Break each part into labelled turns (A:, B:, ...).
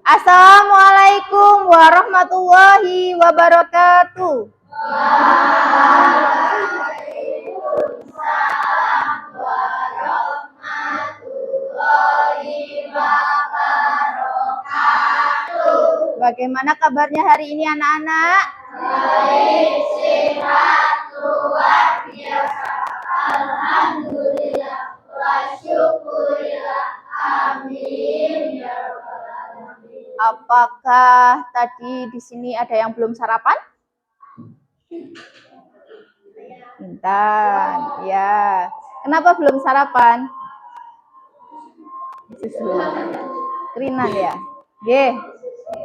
A: Assalamualaikum warahmatullahi wabarakatuh. Waalaikumsalam warahmatullahi wabarakatuh. Bagaimana kabarnya hari ini anak-anak? Baik, sehat, luar biasa. Alhamdulillah wa syukurillah. Amin ya rabbal alamin. Apakah tadi di sini ada yang belum sarapan? Intan, ya. Kenapa belum sarapan? Kerinan ya. Ye,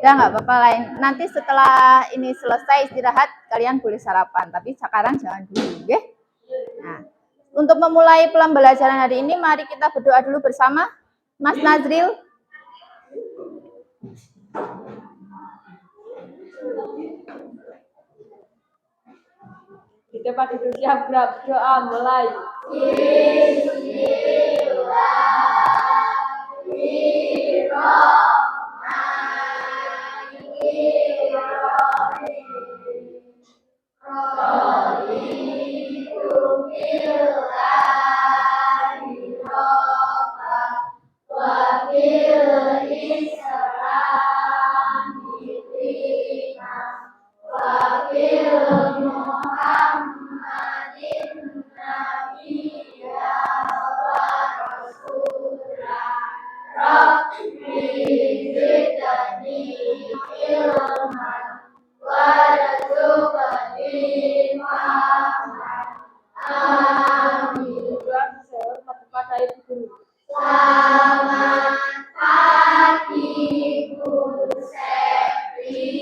A: udah nggak apa-apa lain. Nanti setelah ini selesai istirahat, kalian boleh sarapan. Tapi sekarang jangan dulu, ya. Nah, untuk memulai pembelajaran hari ini, mari kita berdoa dulu bersama. Mas Nazril.
B: Kita pada siap berdoa mulai.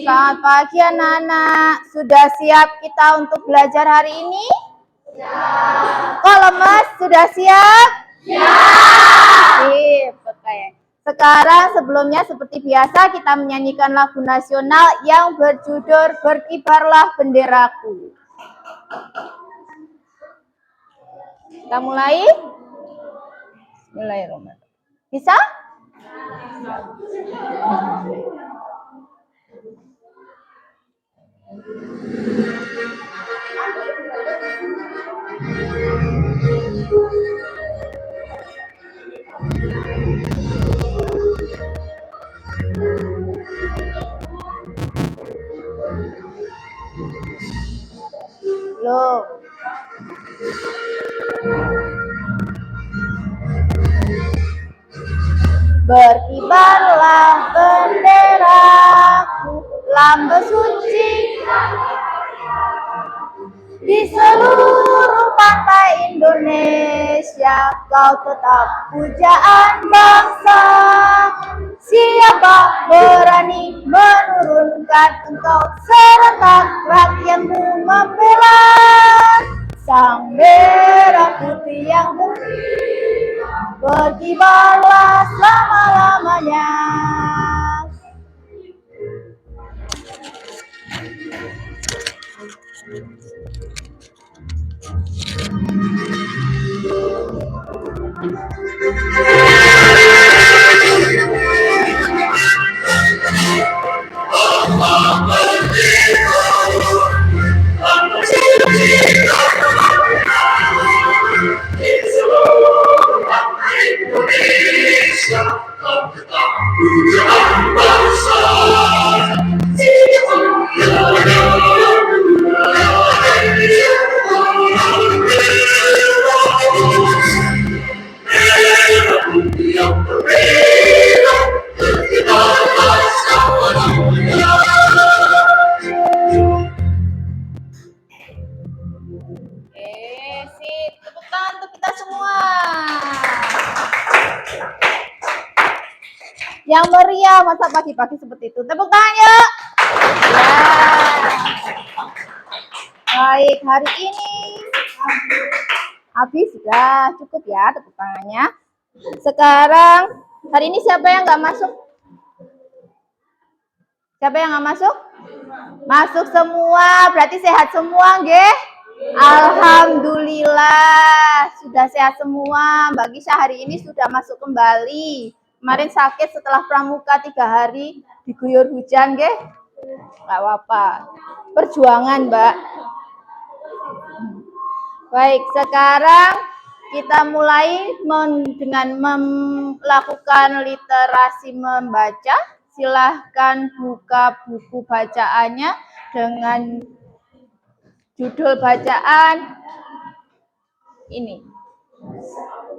A: Selamat pagi anak-anak. Sudah siap kita untuk belajar hari ini? Siap. Kalau Mas sudah siap? Siap. Sip, oke. Sekarang sebelumnya seperti biasa kita menyanyikan lagu nasional yang berjudul Berkibarlah Benderaku. Kita mulai? Bismillahirrahmanirrahim. Bisa? Belum. Berkibarlah benderaku, lambang suci di seluruh pantai Indonesia. Kau tetap pujaan bangsa. Siapa berani menurunkan engkau, serentak rakyatmu membela sang merah putih yang berkibarlah selama-lamanya. Sip, tepuk tangan untuk kita semua. Yang meriah, masa pagi-pagi seperti itu. Tepuk tangan yuk. Ya. Baik, hari ini habis sudah cukup ya tepuk tangannya. Sekarang hari ini siapa yang nggak masuk? Siapa yang nggak masuk? Masuk semua, berarti sehat semua, nggih? Alhamdulillah, sudah sehat semua. Mbak Gisha hari ini sudah masuk kembali. Kemarin sakit setelah pramuka 3 hari, diguyur hujan, nggih? Nggak apa-apa. Perjuangan, Mbak. Baik, sekarang kita mulai dengan melakukan literasi membaca. Silahkan buka buku bacaannya dengan judul bacaan ini.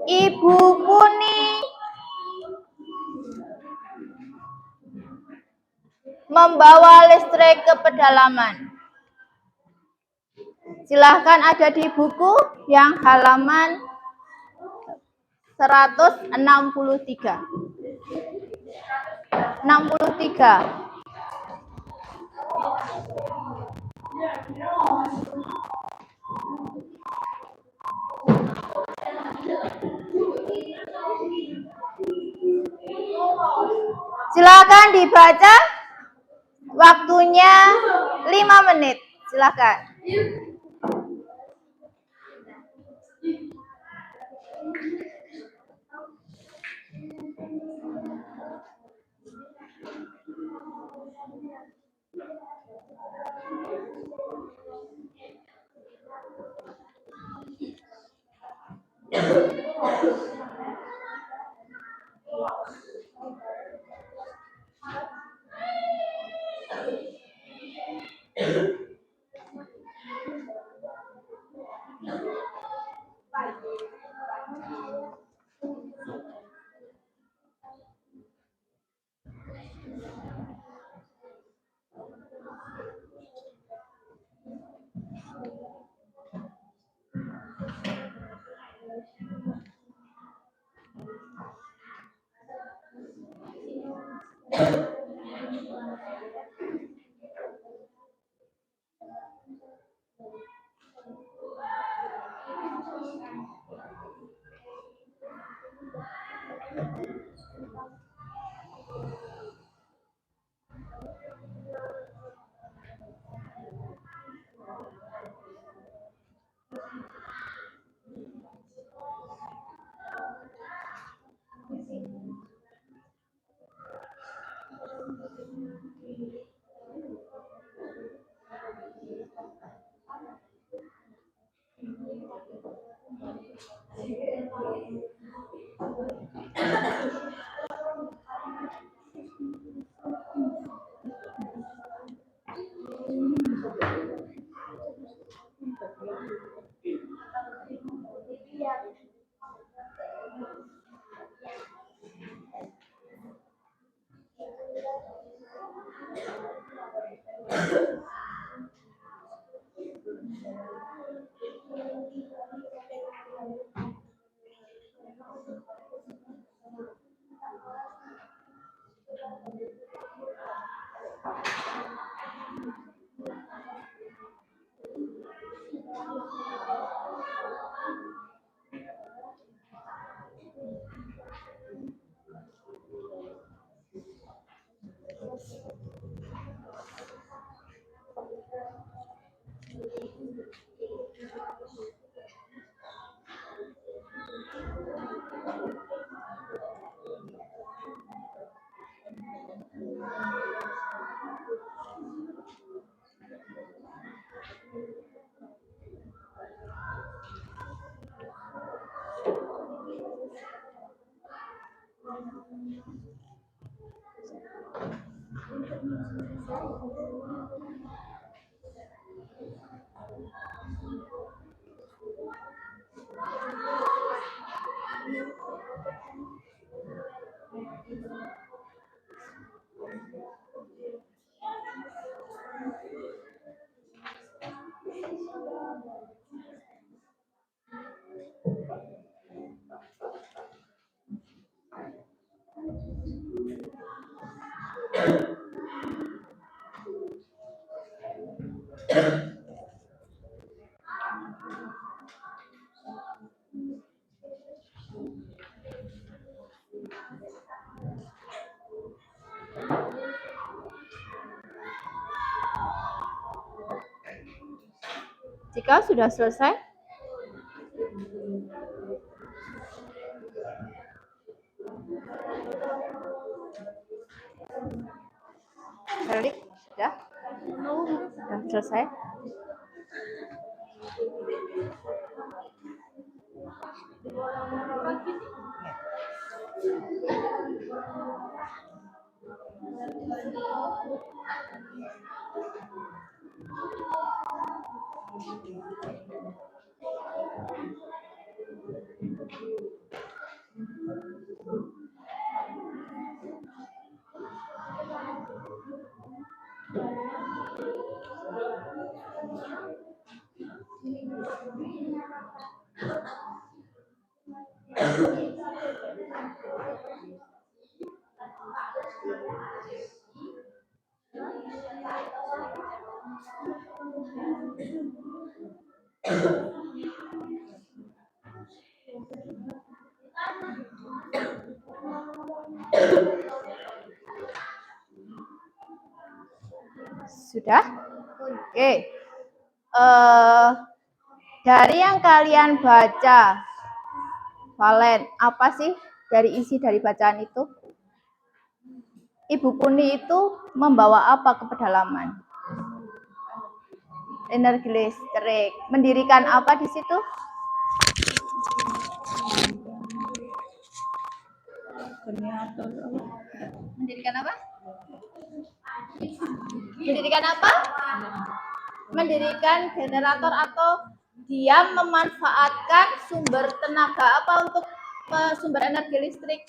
A: Ibu Kuni membawa listrik ke pedalaman. Silahkan ada di buku yang halaman 163. 63. Silakan dibaca. Waktunya 5 menit. Silakan. Jika sudah selesai, balik sudah selesai. Sudah? Oke. Dari yang kalian baca, Valen, apa sih dari isi dari bacaan itu? Ibu Puni itu membawa apa ke pedalaman? Energi listrik. Mendirikan apa di situ? Mendirikan apa? Mendirikan apa? Mendirikan generator atau dia memanfaatkan sumber tenaga apa untuk sumber energi listrik?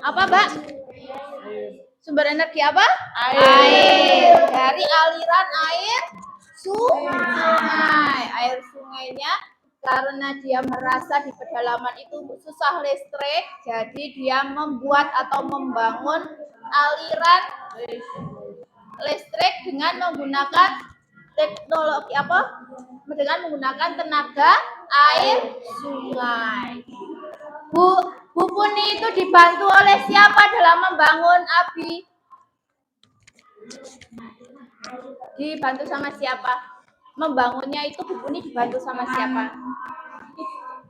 A: Apa, Mbak? Sumber energi apa? Air. Dari aliran air sungai. Air sungainya karena dia merasa di pedalaman itu susah listrik, jadi dia membuat atau membangun aliran listrik dengan menggunakan teknologi apa? Dengan menggunakan tenaga air sungai. Bu Puni itu dibantu oleh siapa dalam membangun ABI? Dibantu sama siapa? Membangunnya itu Bu Puni dibantu sama siapa?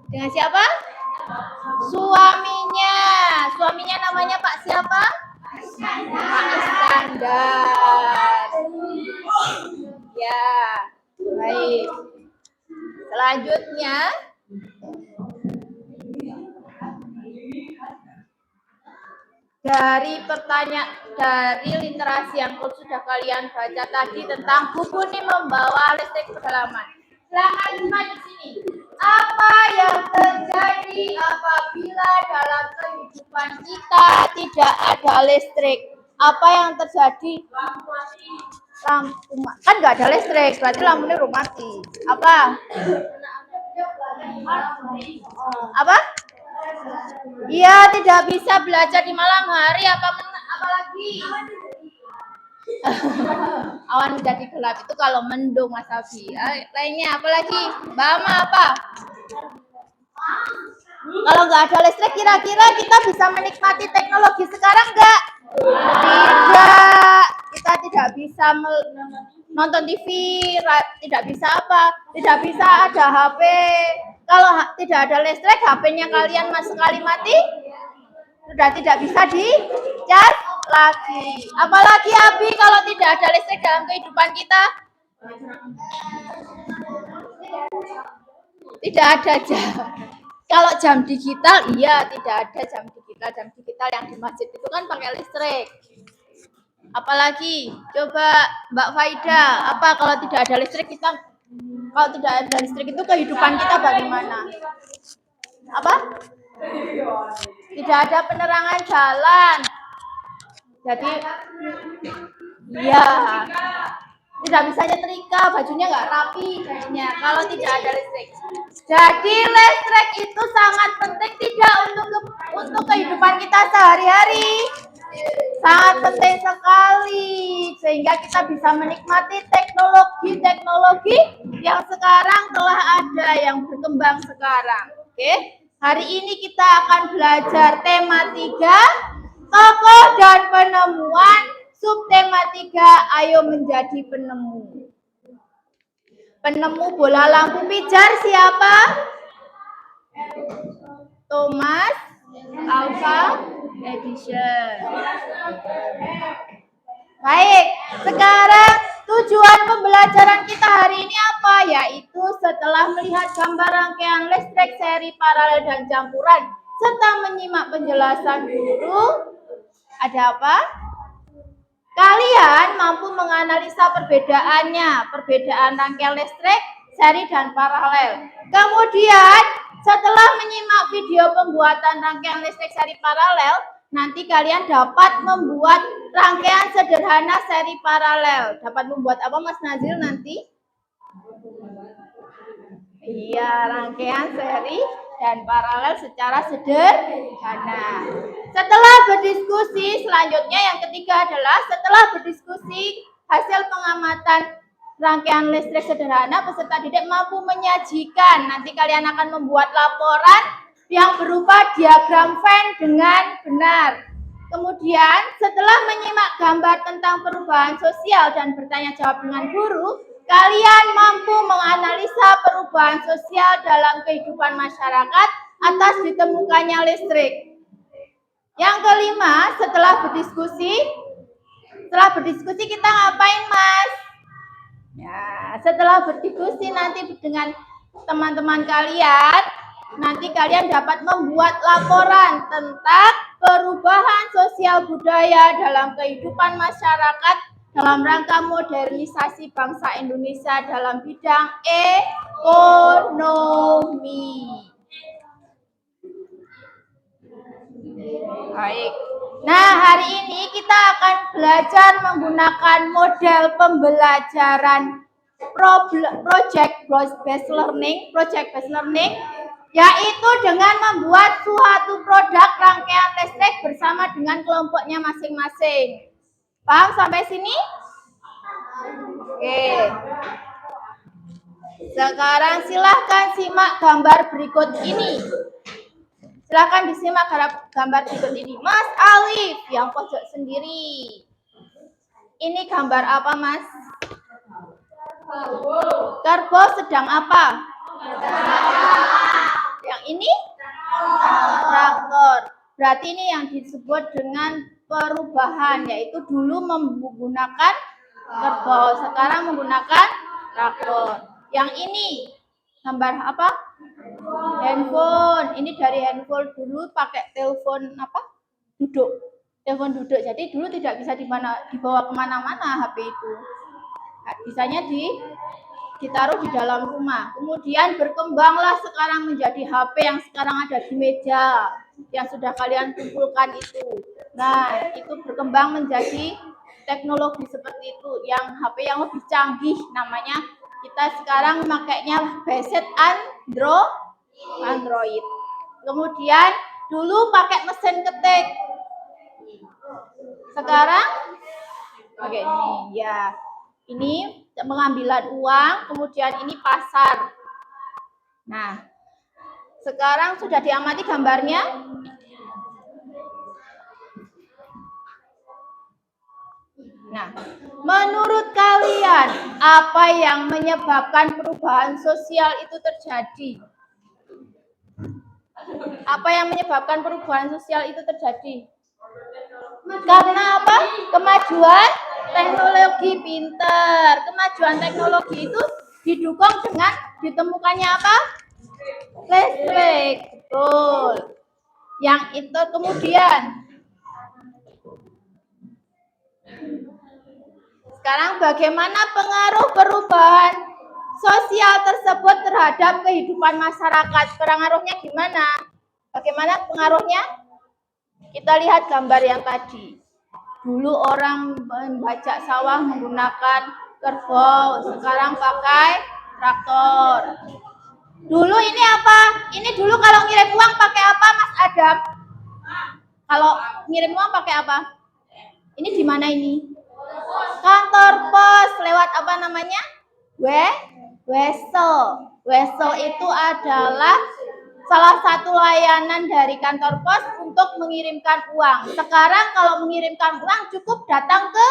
A: Dengan siapa? Suaminya. Suaminya namanya Pak siapa? Pak Iskandar. Ya, baik. Selanjutnya, dari literasi yang sudah kalian baca tadi tentang Bu Puni membawa listrik ke pedalaman. Silakan simak di sini. Apa yang terjadi apabila dalam kehidupan kita tidak ada listrik? Apa yang terjadi? Lampu kan nggak ada listrik, berarti lampunya mati. Apa? Apa? Iya, tidak bisa belajar di malam hari. Apalagi awan menjadi gelap itu kalau mendung, Mas Abi. Lainnya apalagi? Bama apa? Kalau nggak ada listrik, kira-kira kita bisa menikmati teknologi sekarang nggak? Tidak. Kita tidak bisa nonton TV, tidak bisa apa? Tidak bisa ada HP. Kalau tidak ada listrik, HP-nya kalian sekali mati, sudah tidak bisa di-cas lagi. Apalagi Abi kalau tidak ada listrik dalam kehidupan kita? Tidak ada jam. Kalau jam digital, iya tidak ada jam digital. Jam digital yang di masjid itu kan pakai listrik. Apalagi, coba Mbak Faida, apa kalau tidak ada listrik kita? Kalau tidak ada listrik itu kehidupan kita bagaimana? Apa? Tidak ada penerangan jalan. Jadi, ya, tidak bisa nyetrika, bajunya nggak rapi kayaknya kalau tidak ada listrik. Jadi listrik itu sangat penting tidak untuk kehidupan kita sehari-hari. Sangat penting sekali sehingga kita bisa menikmati teknologi yang sekarang telah ada, yang berkembang sekarang. Oke, hari ini kita akan belajar tema 3, tokoh dan penemuan. Subtema 3, ayo menjadi penemu. Penemu bola lampu pijar siapa? Thomas Alva Edison. Baik, sekarang tujuan pembelajaran kita hari ini apa? Yaitu setelah melihat gambar rangkaian listrik seri paralel dan campuran serta menyimak penjelasan guru, ada apa? Kalian mampu menganalisa perbedaannya, perbedaan rangkaian listrik, seri dan paralel. Kemudian, setelah menyimak video pembuatan rangkaian listrik seri paralel, nanti kalian dapat membuat rangkaian sederhana seri paralel. Dapat membuat apa Mas Nazil nanti? Iya, rangkaian seri dan paralel secara sederhana. Setelah berdiskusi, selanjutnya yang ketiga adalah setelah berdiskusi hasil pengamatan rangkaian listrik sederhana, peserta didik mampu menyajikan. Nanti kalian akan membuat laporan yang berupa diagram Venn dengan benar. Kemudian setelah menyimak gambar tentang perubahan sosial dan bertanya jawab dengan guru, kalian mampu menganalisa perubahan sosial dalam kehidupan masyarakat atas ditemukannya listrik. Yang kelima, setelah berdiskusi kita ngapain, Mas? Ya, setelah berdiskusi nanti dengan teman-teman kalian, nanti kalian dapat membuat laporan tentang perubahan sosial budaya dalam kehidupan masyarakat dalam rangka modernisasi bangsa Indonesia dalam bidang ekonomi. Baik. Nah, hari ini kita akan belajar menggunakan model pembelajaran project based learning, yaitu dengan membuat suatu produk rangkaian listrik bersama dengan kelompoknya masing-masing. Paham sampai sini? Oke. Sekarang silahkan simak gambar berikut ini. Silahkan disimak gambar berikut ini. Mas Alif yang pojok sendiri. Ini gambar apa, Mas? Karbo sedang apa? Yang ini? Traktor. Berarti ini yang disebut dengan perubahan, yaitu dulu menggunakan kerbau, sekarang menggunakan traktor. Yang ini gambar apa? Handphone. Ini dari handphone dulu pakai telepon apa? Duduk. Telepon duduk. Jadi dulu tidak bisa dibawa kemana-mana HP itu. Bisanya ditaruh di dalam rumah. Kemudian berkembanglah sekarang menjadi HP yang sekarang ada di meja yang sudah kalian kumpulkan itu. Nah, itu berkembang menjadi teknologi seperti itu, yang HP yang lebih canggih namanya. Kita sekarang memakainya based Android. Kemudian dulu pakai mesin ketik. Sekarang pakai ini ya. Ini pengambilan uang, kemudian ini pasar. Nah, sekarang sudah diamati gambarnya. Nah, menurut kalian apa yang menyebabkan perubahan sosial itu terjadi? Apa yang menyebabkan perubahan sosial itu terjadi? Karena apa? Kemajuan teknologi, pinter. Kemajuan teknologi itu didukung dengan ditemukannya apa? Listrik. Betul. Yang itu kemudian sekarang bagaimana pengaruh perubahan sosial tersebut terhadap kehidupan masyarakat? Pengaruhnya gimana? Bagaimana pengaruhnya? Kita lihat gambar yang tadi. Dulu orang membajak sawah menggunakan kerbau, sekarang pakai traktor. Dulu ini apa? Ini dulu kalau ngirim uang pakai apa, Mas Adam? Kalau ngirim uang pakai apa? Ini di mana ini? Kantor pos. Lewat apa namanya? Wesel. Wesel itu adalah salah satu layanan dari kantor pos untuk mengirimkan uang. Sekarang kalau mengirimkan uang cukup datang ke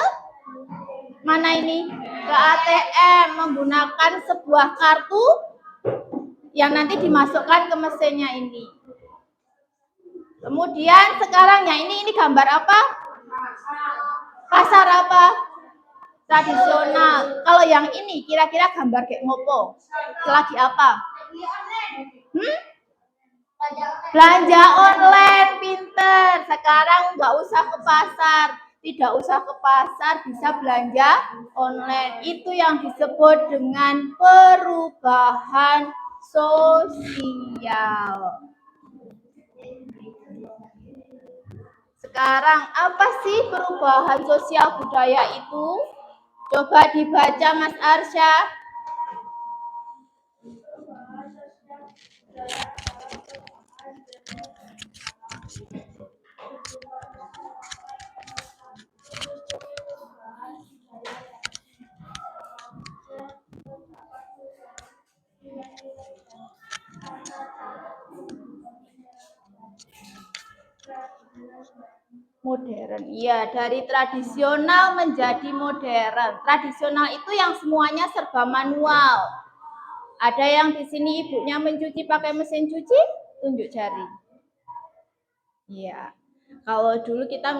A: Mana ini? Ke ATM menggunakan sebuah kartu yang nanti dimasukkan ke mesinnya ini. Kemudian sekarang yang ini gambar apa? Pasar apa? Tradisional. Kalau yang ini kira-kira gambar kayak ngopo? Lagi apa? Belanja online, pinter. Sekarang nggak usah ke pasar. Tidak usah ke pasar, bisa belanja online. Itu yang disebut dengan perubahan sosial. Sekarang apa sih perubahan sosial budaya itu? Coba dibaca Mas Arsya. Modern, iya, dari tradisional menjadi modern. Tradisional itu yang semuanya serba manual. Ada yang di sini ibunya mencuci pakai mesin cuci, tunjuk jari. Iya. Kalau dulu kita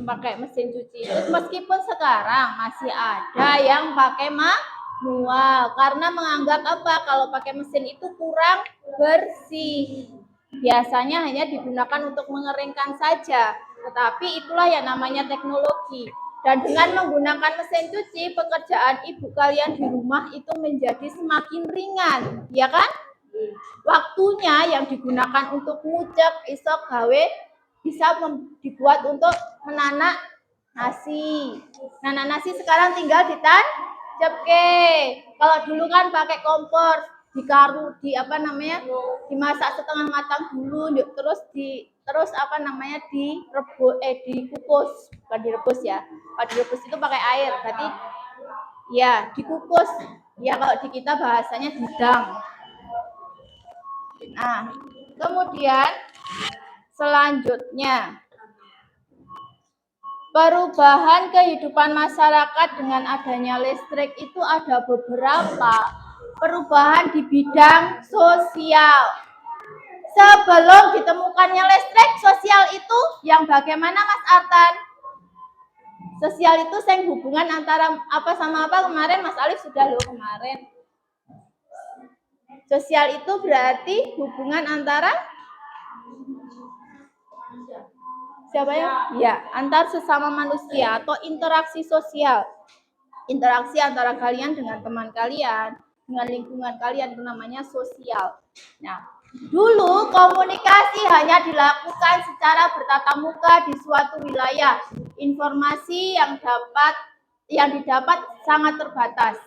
A: pakai mesin cuci, meskipun sekarang masih ada yang pakai manual karena menganggap apa? Kalau pakai mesin itu kurang bersih. Biasanya hanya digunakan untuk mengeringkan saja. Tetapi itulah yang namanya teknologi. Dan dengan menggunakan mesin cuci, pekerjaan ibu kalian di rumah itu menjadi semakin ringan, ya kan? Waktunya yang digunakan untuk ngucek, isok, gawe, bisa dibuat untuk menanak nasi. Nanak nasi sekarang tinggal ditancapke. Kalau dulu kan pakai kompor, dimasak setengah matang dulu, terus dikukus, bukan direbus ya. Kalau direbus itu pakai air, berarti ya dikukus. Ya kalau di kita bahasanya didang. Nah, kemudian selanjutnya perubahan kehidupan masyarakat dengan adanya listrik itu ada beberapa perubahan di bidang sosial. Sebelum ditemukannya listrik, sosial itu yang bagaimana Mas Artan? Sosial itu hubungan antara apa sama apa kemarin Mas Alif sudah loh kemarin. Sosial itu berarti hubungan antara siapa ya? Ya, antar sesama manusia atau interaksi sosial. Interaksi antara kalian dengan teman kalian, dengan lingkungan kalian itu namanya sosial. Nah, dulu komunikasi hanya dilakukan secara bertatap muka di suatu wilayah. Informasi yang didapat sangat terbatas.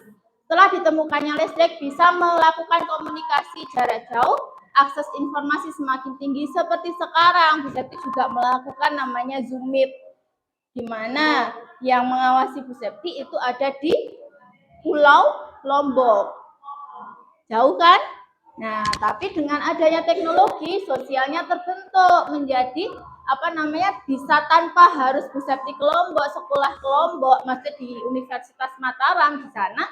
A: Setelah ditemukannya listrik bisa melakukan komunikasi jarak jauh, akses informasi semakin tinggi seperti sekarang. Bisa juga melakukan namanya Zoom Meet, di mana yang mengawasi Bu Septi itu ada di Pulau Lombok. Jauh kan? Nah, tapi dengan adanya teknologi, sosialnya terbentuk menjadi bisa tanpa harus Bu Septi ke Lombok, sekolah ke Lombok, maksudnya di Universitas Mataram di sana,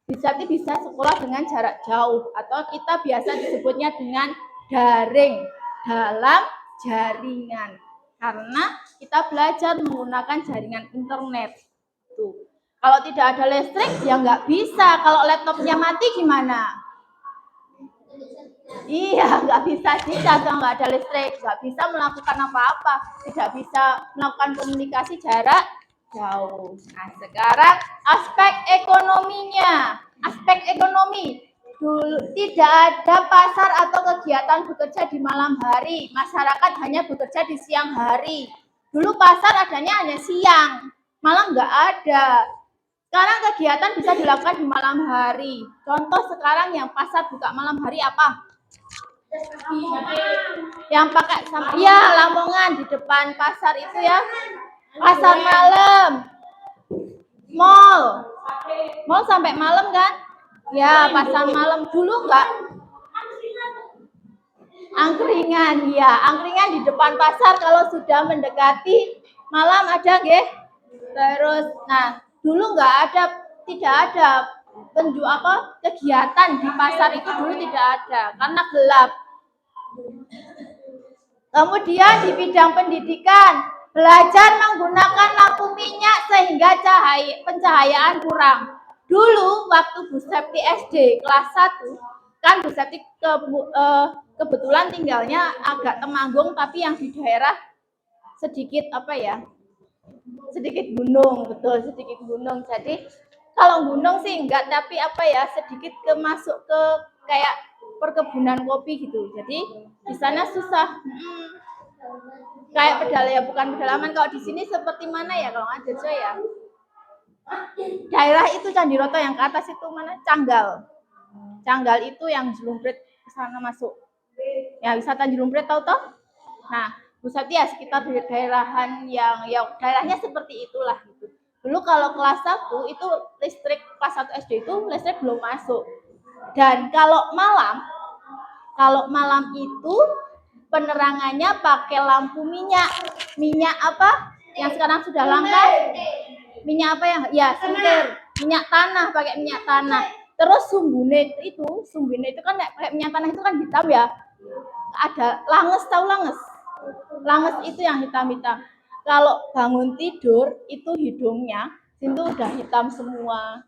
A: Bu Septi bisa sekolah dengan jarak jauh atau kita biasa disebutnya dengan daring dalam jaringan. Karena kita belajar menggunakan jaringan internet. Tuh. Kalau tidak ada listrik, ya nggak bisa. Kalau laptopnya mati gimana? Iya, nggak bisa juga kalau nggak ada listrik. Nggak bisa melakukan apa-apa. Tidak bisa melakukan komunikasi jarak jauh. Nah, sekarang aspek ekonominya. Aspek ekonomi. Dulu tidak ada pasar atau kegiatan bekerja di malam hari. Masyarakat hanya bekerja di siang hari. Dulu pasar adanya hanya siang, malam nggak ada. Sekarang kegiatan bisa dilakukan di malam hari. Contoh sekarang yang pasar buka malam hari apa? Yang pakai Lamongan di depan pasar itu ya. Pasar malam. Mall sampai malam kan? Ya, pasar malam dulu enggak? Angkringan, ya. Angkringan di depan pasar kalau sudah mendekati malam ada nggih? Terus, nah, Dulu tidak ada kegiatan di pasar itu dulu tidak ada karena gelap. Kemudian di bidang pendidikan, belajar menggunakan lampu minyak sehingga pencahayaan kurang. Dulu waktu Bu Septi SD kelas 1, kan Bu Septi kebetulan tinggalnya agak Temanggung tapi yang di daerah sedikit sedikit gunung, betul, sedikit gunung. Jadi kalau gunung sih enggak, tapi sedikit masuk ke kayak perkebunan kopi gitu. Jadi di sana susah. Kayak bukan pedalaman. Kalau di sini seperti mana ya kalau nggak Jojo ya? Daerah itu Candiroto yang ke atas itu mana? Canggal. Canggal itu yang Jelumprit ke sana masuk. Ya wisata Jelumprit tahu toh? Nah, Bu Septi ya sekitar daerahan yang daerahnya seperti itulah gitu. Dulu kalau kelas 1 itu listrik kelas 1 SD itu listrik belum masuk. Dan kalau malam itu penerangannya pakai lampu minyak. Minyak apa? Yang sekarang sudah langka. Minyak apa yang? Ya, singkir. Minyak tanah, pakai minyak tanah. Terus sumbune itu kan kayak minyak tanah itu kan hitam ya. Ada langes, tahu langes? Langes itu yang hitam-hitam. Kalau bangun tidur itu hidungnya itu udah hitam semua.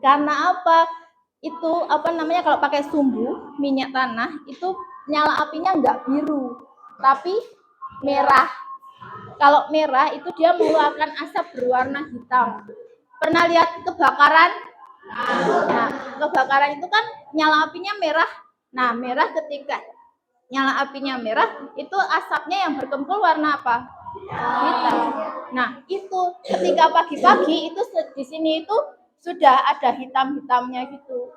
A: Karena apa? Itu kalau pakai sumbu minyak tanah itu nyala apinya enggak biru, tapi merah. Kalau merah itu dia mengeluarkan asap berwarna hitam. Pernah lihat kebakaran? Nah, kebakaran itu kan nyala apinya merah. Nah, merah ketika nyala apinya merah, itu asapnya yang berkumpul warna apa? Hitam. Nah, itu ketika pagi-pagi itu di sini itu sudah ada hitam-hitamnya gitu.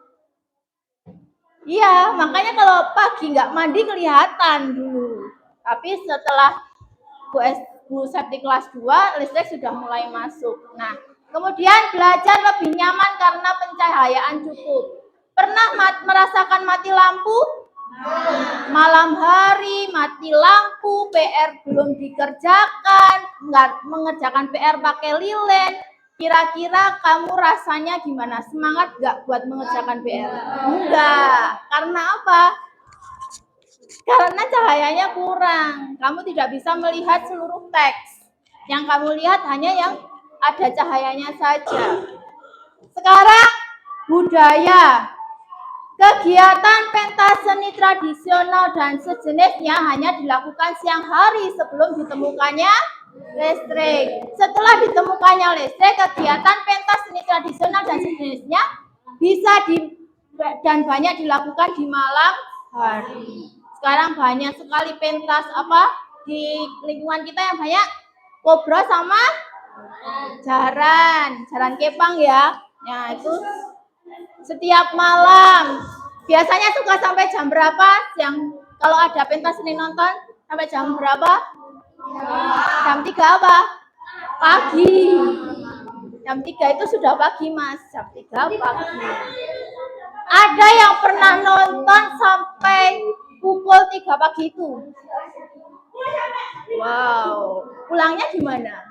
A: Iya, makanya kalau pagi nggak mandi kelihatan dulu. Tapi setelah Bu Septi kelas 2, listrik sudah mulai masuk. Nah, kemudian belajar lebih nyaman karena pencahayaan cukup. Pernah merasakan mati lampu? Malam hari mati lampu, PR belum dikerjakan, mengerjakan PR pakai lilin. Kira-kira kamu rasanya gimana? Semangat gak buat mengerjakan PR? Enggak. Karena apa? Karena cahayanya kurang. Kamu tidak bisa melihat seluruh teks. Yang kamu lihat hanya yang ada cahayanya saja. Sekarang budaya. Kegiatan pentas seni tradisional dan sejenisnya hanya dilakukan siang hari sebelum ditemukannya listrik. Setelah ditemukannya listrik, kegiatan pentas seni tradisional dan sejenisnya dan banyak dilakukan di malam hari. Sekarang banyak sekali pentas di lingkungan kita yang banyak kobra sama jaran kepang ya. Nah, itu setiap malam. Biasanya suka sampai jam berapa? Yang kalau ada pentas seni nonton sampai jam berapa? Jam 3 apa? Pagi. Jam 3 itu sudah pagi, Mas. Jam 3 pagi. Ada yang pernah nonton sampai pukul 3 pagi itu? Wow. Pulangnya gimana?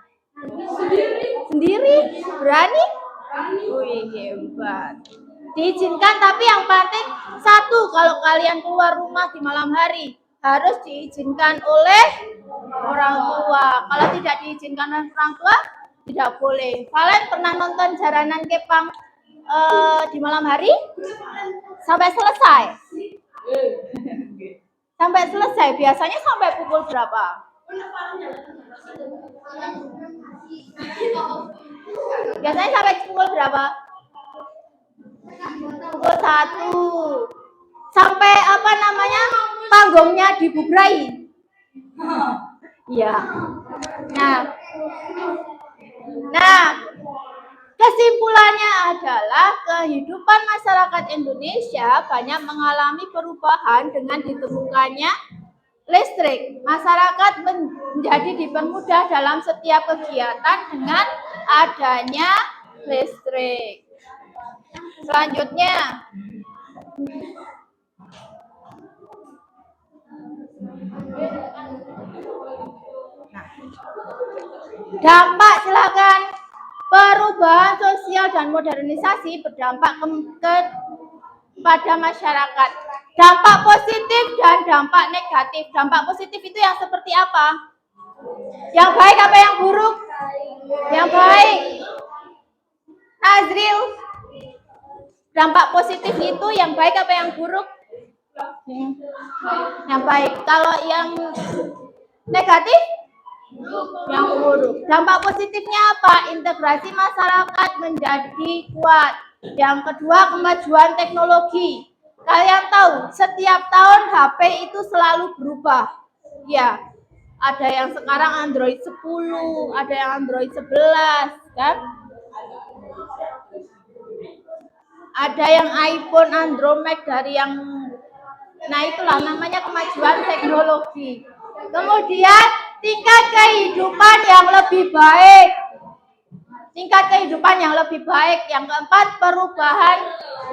A: Sendiri? Berani? Wih, hebat. Diizinkan, tapi yang penting satu, kalau kalian keluar rumah di malam hari harus diizinkan oleh orang tua. Kalau tidak diizinkan oleh orang tua, tidak boleh. Kalian pernah nonton jaranan kepang di malam hari? Sampai selesai? Sampai selesai. Biasanya sampai pukul berapa? Biasanya sampai pukul berapa? Pukul 1. Sampai panggungnya dibubrai. Iya. Nah, kesimpulannya adalah kehidupan masyarakat Indonesia banyak mengalami perubahan dengan ditemukannya listrik. Masyarakat menjadi dipermudah dalam setiap kegiatan dengan adanya listrik. Selanjutnya, dampak silakan. Perubahan sosial dan modernisasi berdampak pada masyarakat. Dampak positif dan dampak negatif. Dampak positif itu yang seperti apa? Yang baik apa yang buruk? Yang baik. Nazril, dampak positif itu yang baik apa yang buruk? Yang baik. Kalau yang negatif? Yang buruk. Dampak positifnya apa? Integrasi masyarakat menjadi kuat. Yang kedua, kemajuan teknologi. Kalian tahu, setiap tahun HP itu selalu berubah. Ya, ada yang sekarang Android 10, ada yang Android 11, kan? Ada yang iPhone, Android dari yang, nah itulah namanya kemajuan teknologi. Kemudian tingkat kehidupan yang lebih baik. Tingkat kehidupan yang lebih baik. Yang keempat, perubahan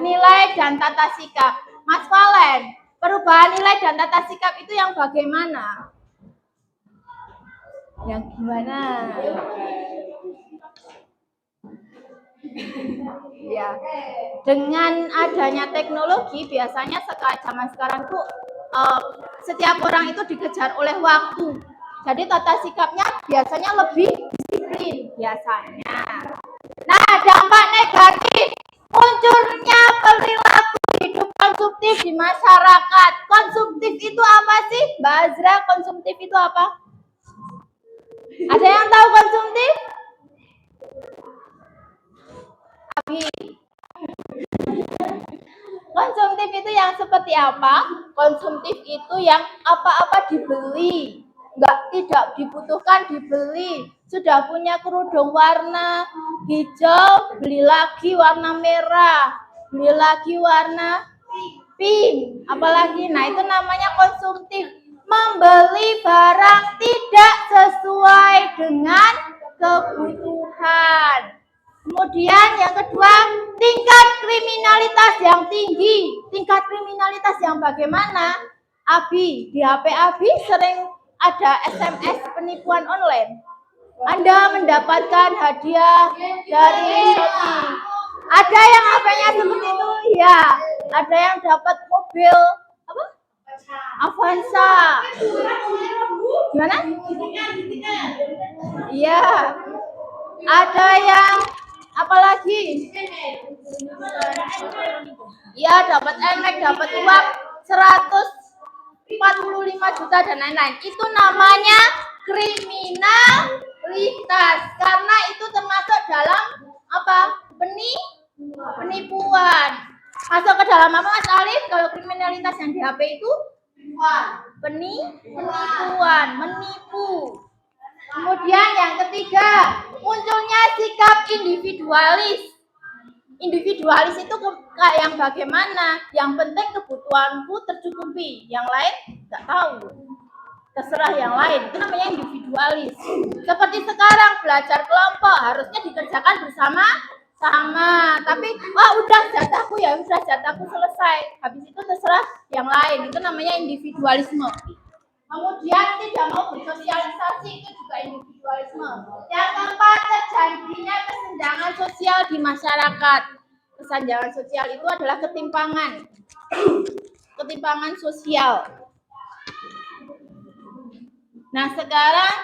A: nilai dan tata sikap. Mas Valen, perubahan nilai dan tata sikap itu yang bagaimana? Yang gimana? Ya, dengan adanya teknologi biasanya zaman sekarang tuh setiap orang itu dikejar oleh waktu. Jadi tata sikapnya biasanya lebih disiplin biasanya. Nah, dampak negatif munculnya perilaku hidup konsumtif di masyarakat. Konsumtif itu apa sih, Mbak Azra? Konsumtif itu apa? Ada yang tahu konsumtif? Konsumtif itu yang seperti apa? Konsumtif itu yang apa-apa dibeli, tidak dibutuhkan dibeli. Sudah punya kerudung warna hijau, beli lagi warna merah, beli lagi warna pink, apalagi. Nah, itu namanya konsumtif. Membeli barang tidak sesuai dengan kebutuhan. Kemudian yang kedua, tingkat kriminalitas yang tinggi. Tingkat kriminalitas yang bagaimana? Abi, di HP Abi sering ada SMS penipuan online. Anda mendapatkan hadiah dari Shopee. Ada yang HP-nya seperti itu? Ya. Ada yang dapat mobil apa? Avanza. Gimana? Iya. Ada yang apalagi? Ya, dapat emek, dapat uang 145 juta dan lain-lain. Itu namanya kriminalitas karena itu termasuk dalam apa? Penipuan. Masuk ke dalam apa, Mas Alif? Kalau kriminalitas yang di HP itu penipuan, menipu. Kemudian yang ketiga, munculnya sikap individualis. Individualis itu kayak yang bagaimana? Yang penting kebutuhanku tercukupi, yang lain nggak tahu. Terserah yang lain, itu namanya individualis. Seperti sekarang belajar kelompok harusnya dikerjakan bersama-sama, tapi udah jatahku ya, udah jatahku selesai. Habis itu terserah yang lain, itu namanya individualisme. Kemudian tidak mau bersosialisasi, itu juga individualisme. Yang keempat, terjadinya kesenjangan sosial di masyarakat. Kesenjangan sosial itu adalah ketimpangan sosial. Nah, sekarang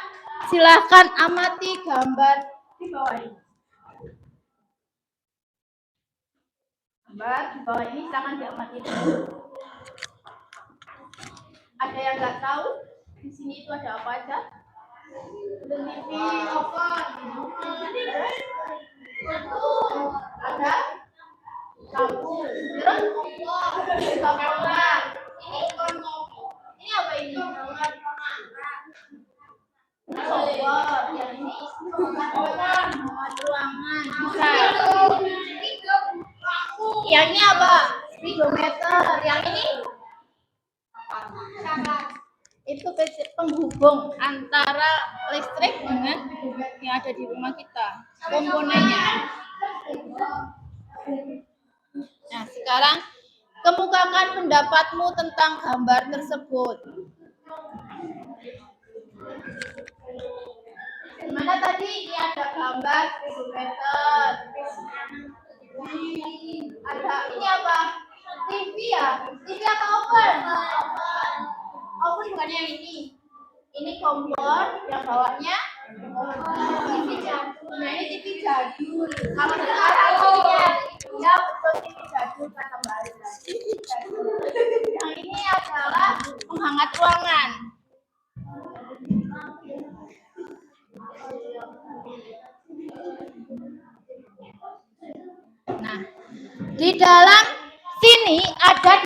A: silakan amati gambar di bawah ini. Gambar di bawah ini silakan diamati. Ada yang nggak tahu di sini itu ada apa aja? TV, oven, ada lampu, terus kamera. Ini apa ini? Software, yang ini nomor ruangan, bisa. Yang ini apa? Speedometer. Yang ini itu penghubung antara listrik dengan yang ada di rumah kita, komponennya. Nah, sekarang kemukakan pendapatmu tentang gambar tersebut. Gimana tadi? Ini ada gambar speedometer. Ada ini apa? TV ya? TV apa oven? Oven bukan yang ini. Ini kompor yang bawahnya TV jadul. Nah ini TV jadul. Kalau sekarang ini ya betul TV jadul kata Mbak Aida. TV jadul. Yang ini adalah penghangat ruangan. Nah, di dalam sini ada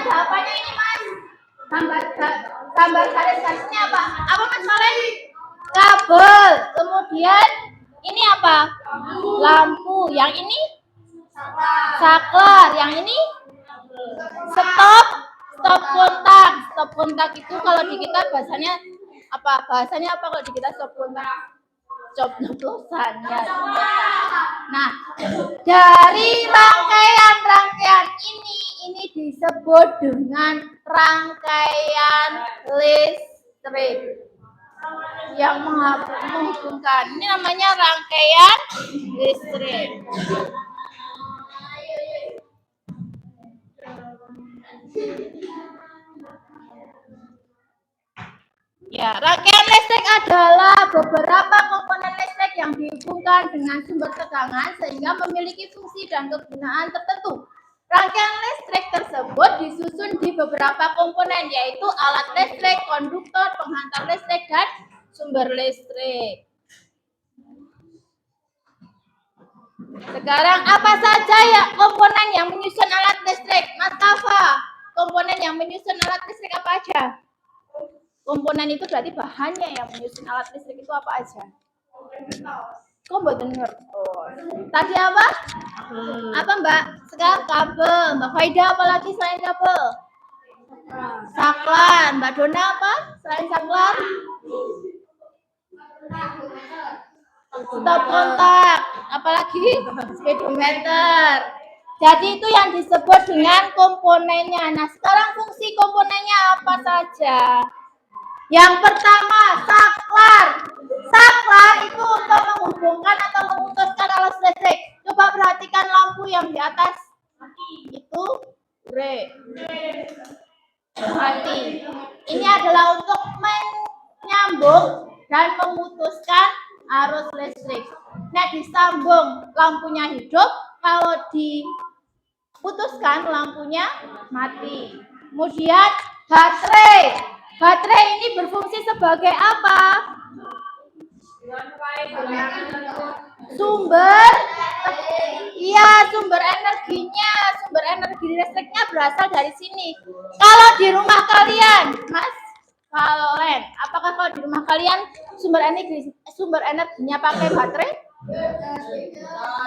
A: apanya ini Mas? Gambar garis-garisnya apa? Apa Mas Soleh? Kabel. Kemudian ini apa? Lampu. Yang ini? Saklar. Yang ini? Stop kontak. Stop kontak itu kalau di kita bahasanya apa? Bahasanya apa kalau di kita stop kontak? Coplosan ya. Nah, dari rangkaian ini disebut dengan rangkaian listrik yang menghubungkan. Ini namanya rangkaian listrik. Ya, rangkaian listrik adalah beberapa komponen listrik yang dihubungkan dengan sumber tegangan sehingga memiliki fungsi dan kegunaan tertentu. Rangkaian listrik tersebut disusun di beberapa komponen yaitu alat listrik, konduktor, penghantar listrik, dan sumber listrik. Sekarang apa saja ya komponen yang menyusun alat listrik? Mas Kafa, komponen yang menyusun alat listrik apa aja? Komponen itu berarti bahannya yang menyusun alat listrik itu apa aja? Kok mboten ngertos? Tadi apa? Apa Mbak? Sekarang kabel. Mbak Faida apa lagi selain kabel? Saklar. Mbak Dona apa? Selain saklar? Stop kontak. Apalagi? Speedometer. Jadi itu yang disebut dengan komponennya. Nah, sekarang fungsi komponennya apa saja? Yang pertama, saklar. Saklar itu untuk menghubungkan atau memutuskan arus listrik. Coba perhatikan lampu yang di atas. Itu mati. Ini adalah untuk menyambung dan memutuskan arus listrik. Nah, disambung lampunya hidup, kalau diputuskan lampunya mati. Kemudian baterai. Baterai ini berfungsi sebagai apa? Sumber energinya, sumber energi listriknya berasal dari sini. Kalau di rumah kalian, Mas Valen, apakah kalau di rumah kalian sumber energinya pakai baterai?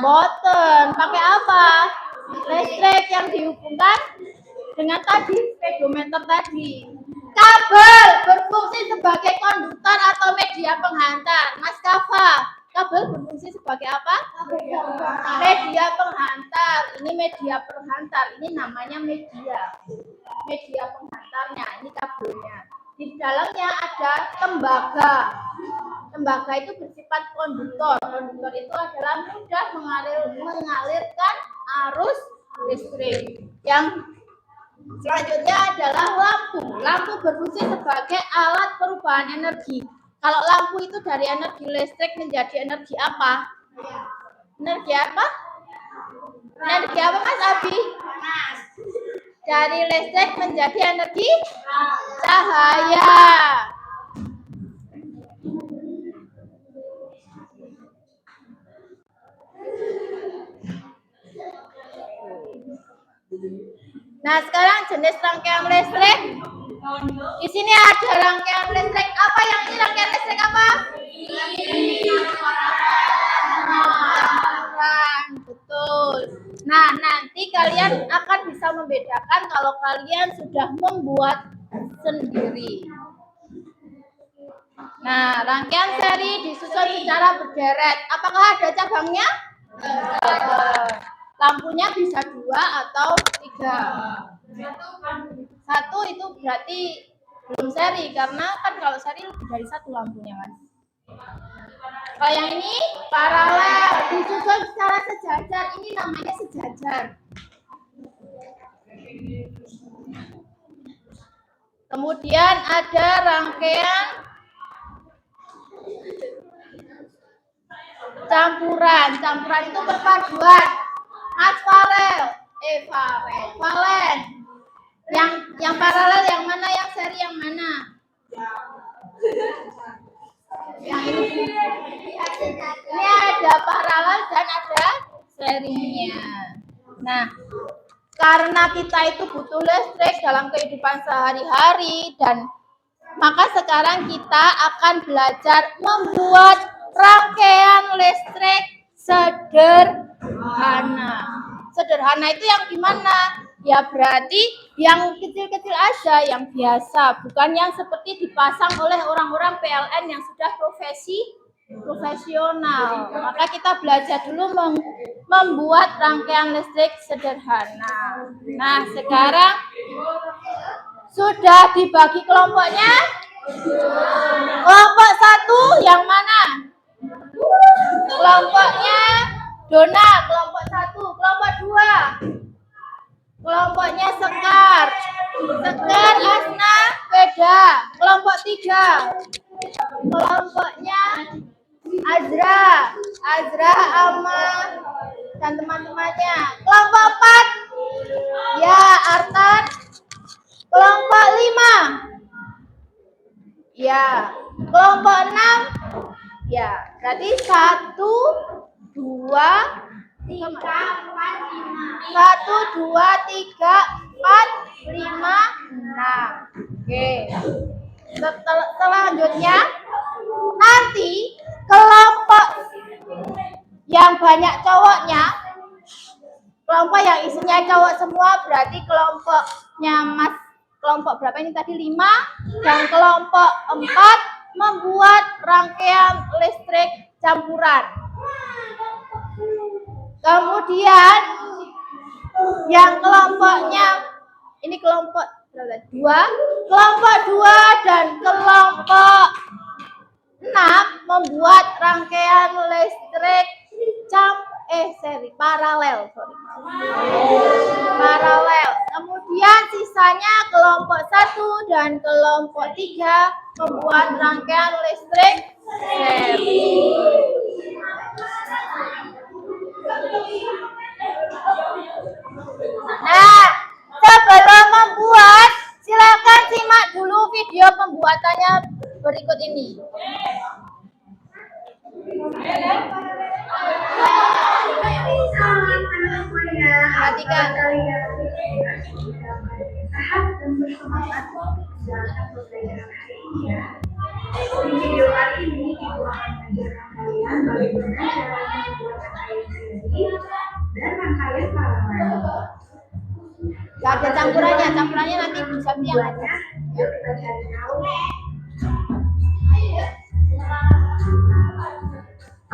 A: Boten, pakai apa? Listrik yang dihubungkan dengan tadi speedometer tadi. Kabel berfungsi sebagai konduktor atau media penghantar. Mas Kafa, kabel berfungsi sebagai apa? Media penghantar. Ini media penghantar. Ini namanya media. Media penghantarnya. Ini kabelnya. Di dalamnya ada tembaga. Tembaga itu bersifat konduktor. Konduktor itu adalah mudah mengalirkan arus listrik. Yang selanjutnya adalah lampu. Lampu berfungsi sebagai alat perubahan energi. Kalau lampu itu dari energi listrik menjadi energi apa? Energi apa? Energi apa Mas Abi? Dari listrik menjadi energi cahaya. Nah, sekarang jenis rangkaian listrik. Di sini ada rangkaian listrik. Apa yang ini rangkaian listrik apa? Betul. Nah, nanti kalian akan bisa membedakan kalau kalian sudah membuat sendiri. Nah, rangkaian seri disusun secara berderet. Apakah ada cabangnya? Lampunya bisa 2 atau 3. 1 itu berarti belum seri, karena kan kalau seri lebih dari 1 lampunya, Mas. Kalau yang ini paralel, disusun secara sejajar. Ini namanya sejajar. Kemudian ada rangkaian campuran. Campuran itu perpaduan. Mas Farel, Valen. Yang paralel yang mana? Yang seri yang mana? Yang ini. Ini ada paralel dan ada serinya. Nah, karena kita itu butuh listrik dalam kehidupan sehari-hari dan maka sekarang kita akan belajar membuat rangkaian listrik sederhana. Sederhana itu yang gimana? Ya berarti yang kecil-kecil aja, yang biasa, bukan yang seperti dipasang oleh orang-orang PLN yang sudah profesional. Maka kita belajar dulu membuat rangkaian listrik sederhana. Nah, sekarang sudah dibagi kelompoknya? Kelompok 1 yang mana? Kelompoknya Dona, kelompok 1. Kelompok 2. Kelompoknya Sekar, Asna, Veda. Kelompok 3. Kelompoknya Azra, Ama, dan teman-temannya. Kelompok 4. Ya, Artan. Kelompok 5. Ya. Kelompok 6. Ya, berarti 1, 2, 3, 4, 5. 1, 2, 3, 4, 5, 6. Oke. Selanjutnya nanti kelompok yang banyak cowoknya, kelompok yang isinya cowok semua, berarti kelompoknya Mas, kelompok berapa ini tadi? 5, dan kelompok 4 membuat rangkaian listrik campuran. Kemudian yang kelompoknya ini kelompok 2, kelompok 2 dan kelompok 6 membuat rangkaian listrik paralel. Paralel. Kemudian sisanya kelompok 1 dan kelompok 3 membuat rangkaian listrik seri. Nah, sebelum membuat, silakan simak dulu video pembuatannya berikut ini. Perhatikan.
C: Di video kali ini ibu akan mengajarkan kalian bagaimana caranya membuat rangkaian seri dan rangkaian paralel.
A: Gak ada campurannya nanti bisa biang.
C: Yuk kita cari tahu.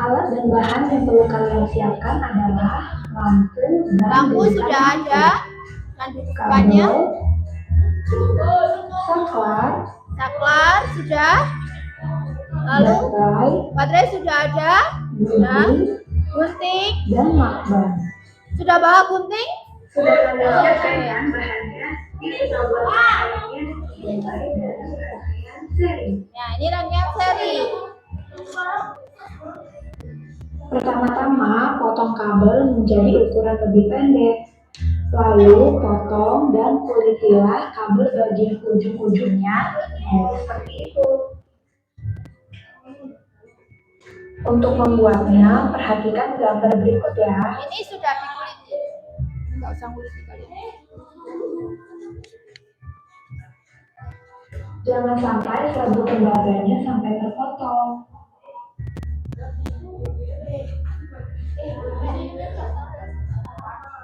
C: Alat dan bahan yang perlu kalian siapkan adalah
A: lampu sudah ada, dan bukannya saklar sudah, lalu baterai sudah ada, gunting
C: dan lakban.
A: Sudah bawa gunting?
C: Sudah kalian siapkan kan bahannya? Ini kita buat rangkaiannya dimulai dari rangkaian seri.
A: Ya, ini rangkaian seri.
C: Pertama-tama potong kabel menjadi ukuran lebih pendek. Lalu potong dan kulitilah kabel bagian ujung-ujungnya seperti itu. Untuk membuatnya, perhatikan gambar berikut ya.
A: Ini sudah dikuliti. Enggak usah kuliti kali.
C: Jangan sampai serabut tembaganya sampai terpotong.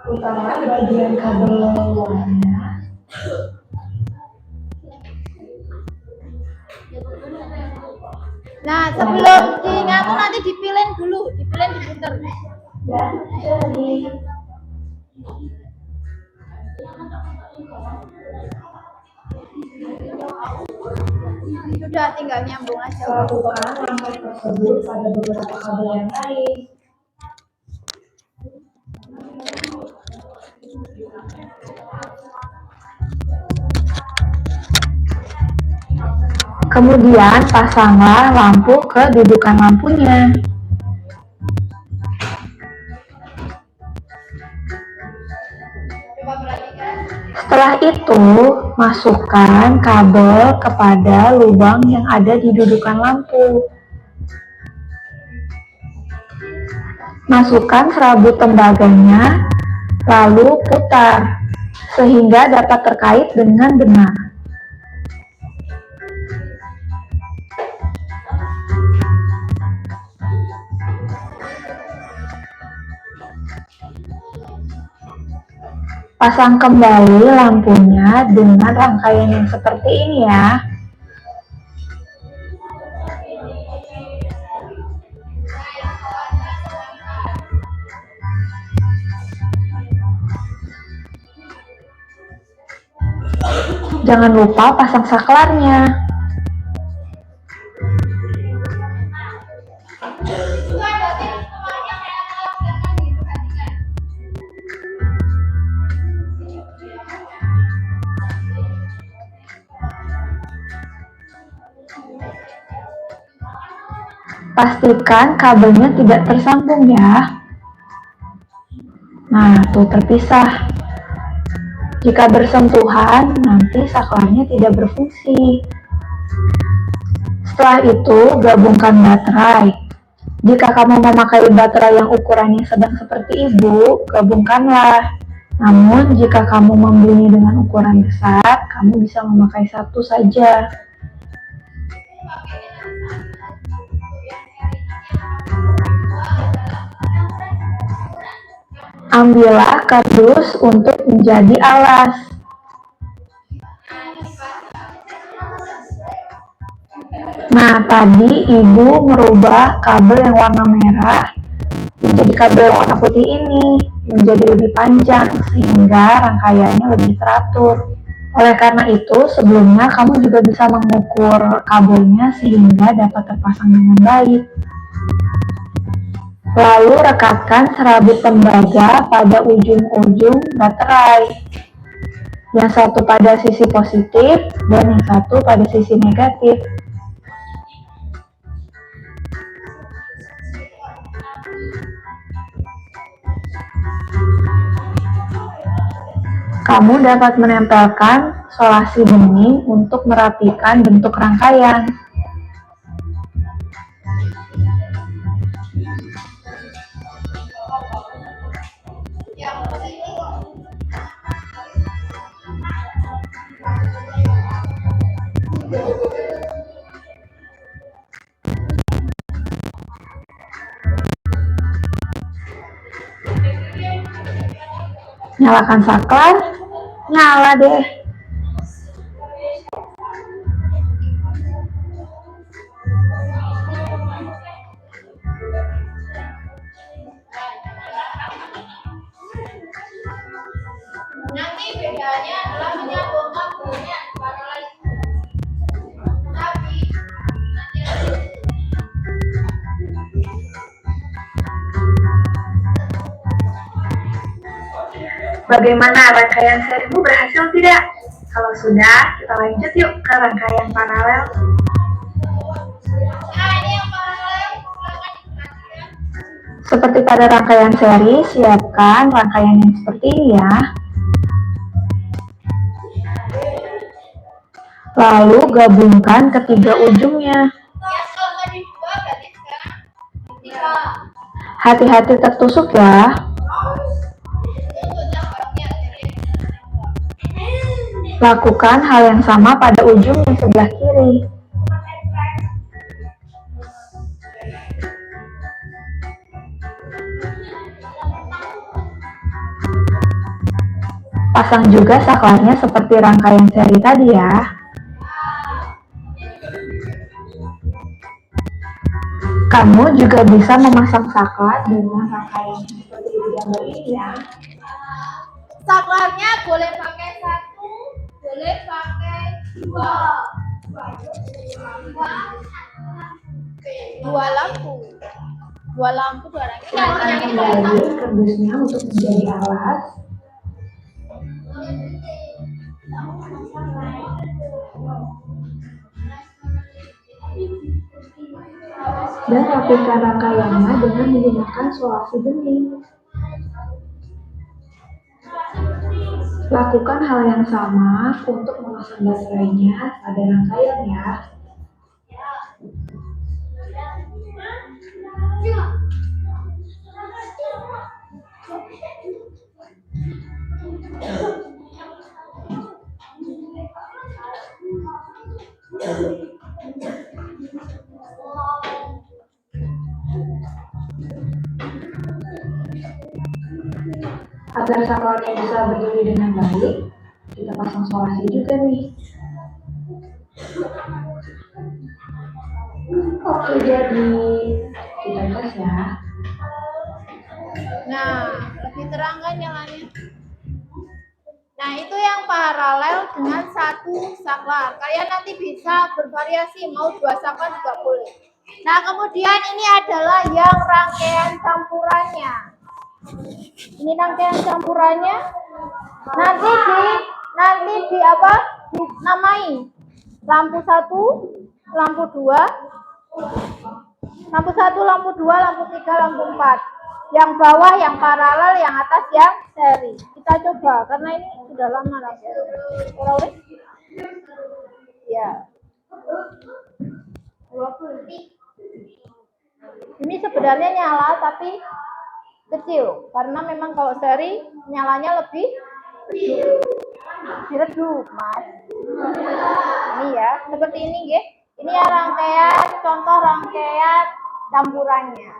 C: Utara bagian kabel luarnya.
A: Nah, sebelum ngaku nanti dipilin dulu, diputer.
C: Dan jadi
A: Sudah, tinggal nyambung aja.
C: Lakukan langkah tersebut pada beberapa kabel yang lain. Kemudian pasanglah lampu ke dudukan lampunya. Setelah itu, masukkan kabel kepada lubang yang ada di dudukan lampu. Masukkan serabut tembaganya, lalu putar, sehingga dapat terkait dengan benar. Pasang kembali lampunya dengan rangkaian yang seperti ini ya. Jangan lupa pasang saklarnya. Pastikan kabelnya tidak tersambung ya. Nah, tuh terpisah. Jika bersentuhan, nanti saklarnya tidak berfungsi. Setelah itu, gabungkan baterai. Jika kamu memakai baterai yang ukurannya sedang seperti ibu, gabungkanlah. Namun, jika kamu membelinya dengan ukuran besar, kamu bisa memakai satu saja. Ambillah kardus untuk menjadi alas. Nah, tadi ibu merubah kabel yang warna merah menjadi kabel yang warna putih ini menjadi lebih panjang sehingga rangkaiannya lebih teratur. Oleh karena itu, sebelumnya kamu juga bisa mengukur kabelnya sehingga dapat terpasang dengan baik. Lalu rekatkan serabut tembaga pada ujung-ujung baterai. Yang satu pada sisi positif dan yang satu pada sisi negatif. Kamu dapat menempelkan solasi bening untuk merapikan bentuk rangkaian. Nyalakan saklar, nyala deh.
A: Nanti bedanya adalah menyambung kabelnya pada lain. Tapi
C: Bagaimana rangkaian seribu berhasil tidak? Kalau sudah, kita lanjut yuk ke rangkaian paralel.
A: nah ini yang paralel, silakan diperhatikan.
C: Seperti pada rangkaian seri, siapkan rangkaian yang seperti ini ya. Lalu gabungkan ketiga ujungnya.
A: Ya, kalau tadi 2 berarti sekarang 3.
C: Hati-hati tertusuk ya. Lakukan hal yang sama pada ujung yang sebelah kiri. Pasang juga saklarnya seperti rangkaian seri tadi ya. Kamu juga bisa memasang saklar dengan rangkaian seperti di gambar ini ya.
A: Saklarnya boleh pakai 1, boleh pakai Dua lampu, dua rangkaian.
C: Silakan kembali kardusnya untuk menjadi alas. Dan rapikan rangkaiannya dengan menggunakan solasi bening. Lakukan hal yang sama untuk memasang baterainya pada rangkaian ya. Agar saklarnya bisa berdiri dengan baik, kita pasang solasi juga nih. Oke, jadi kita tes ya.
A: Nah, lebih terang kan nyalanya? Nah, itu yang paralel dengan satu saklar. Kalian nanti bisa bervariasi, mau dua saklar juga boleh. Nah, kemudian ini adalah yang rangkaian campurannya. Ini rangkaian campurannya. Nanti di apa? Dinamai. Lampu 1, lampu 2, lampu 1, lampu 2, lampu 3, lampu 4. Yang bawah yang paralel, yang atas yang seri. Kita coba karena ini sudah lama rangkaian. Ya. Ini sebenarnya nyala tapi kecil karena memang kalau seri nyalanya lebih redup, Mas. Ini ya, seperti ini ya. Ini ya rangkaian, contoh rangkaian campurannya.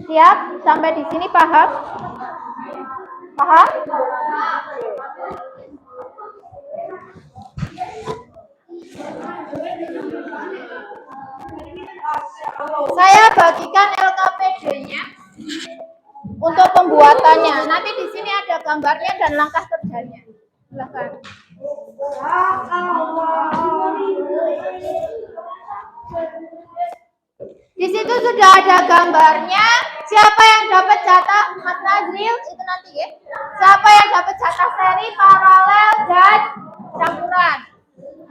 A: Siap? Sampai di sini paham? Paham? Saya bagikan LKPD-nya untuk pembuatannya. Nanti di sini ada gambarnya dan langkah kerjanya. Silakan. Di situ sudah ada gambarnya. Siapa yang dapat jatah Mas Nazril itu nanti ya. Siapa yang dapat jatah seri, paralel dan campuran.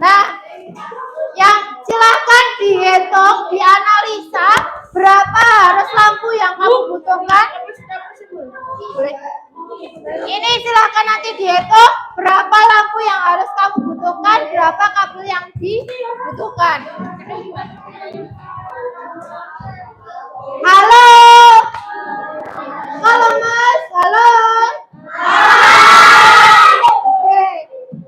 A: Nah, yang silakan dihitung, dianalisa berapa harus lampu yang kamu butuhkan. Ini silakan nanti dihitung berapa lampu yang harus kamu butuhkan, berapa kabel yang dibutuhkan. Halo. Halo Mas, halo. Oke.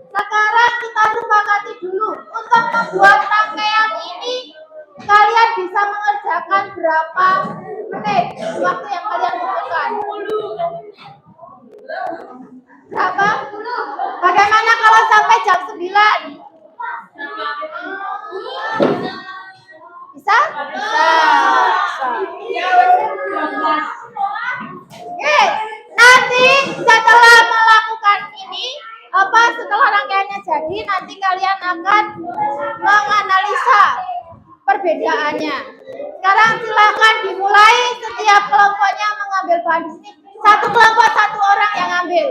A: Sekarang kita sepakati dulu untuk membuat rangkaian ini kalian bisa mengerjakan berapa menit waktu yang kalian butuhkan? Berapa? Bagaimana kalau sampai jam 9? Bisa? Bisa. Oke, nanti setelah melakukan ini, setelah rangkaiannya jadi, nanti kalian akan menganalisa perbedaannya. Sekarang silakan dimulai, setiap kelompoknya mengambil bahan di sini. Satu kelompok, satu orang yang ambil.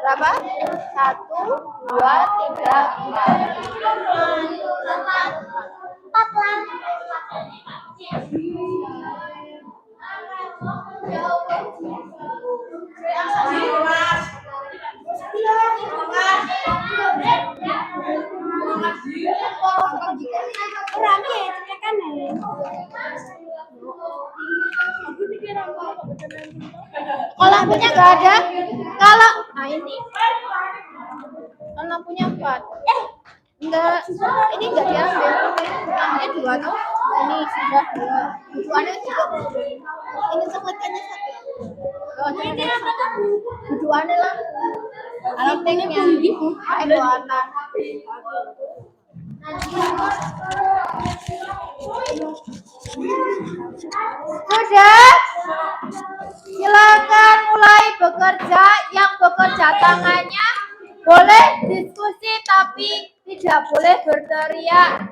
A: Berapa? 1, 2, 3, 4. lampunya nggak ada. Kalau nah ini kan lampunya 4. Enggak, ini enggak diambil. Lampunya 2 tuh. Ini sudah 2. Dudukannya juga. Ini seklekannya 1. Oh, ini apa? Dudukannya lampu. Lightingnya buatan. Sudah? Silakan mulai bekerja. Yang bekerja tangannya boleh diskusi tapi tidak boleh berteriak.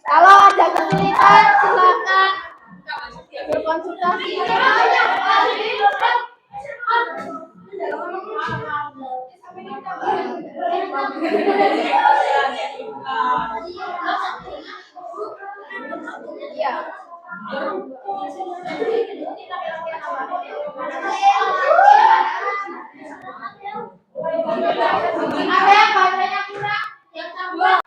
A: Kalau ada kesulitan silakan berkonsultasi. Ya. Ada yang bacanya kurang? Yang tambah.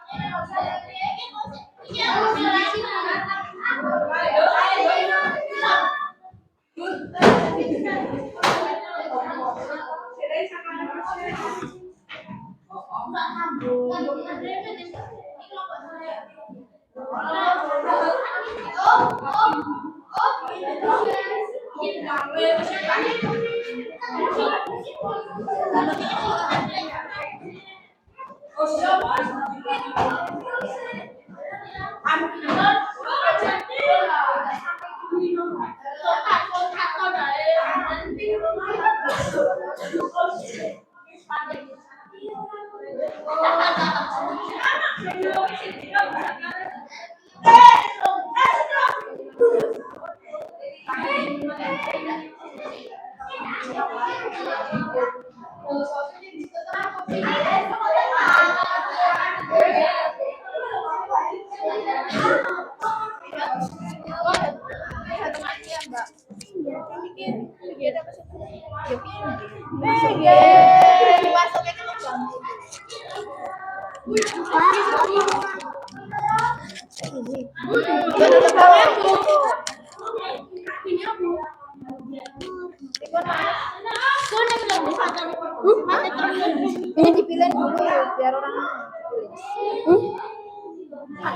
A: Ini dipilih dulu biar orang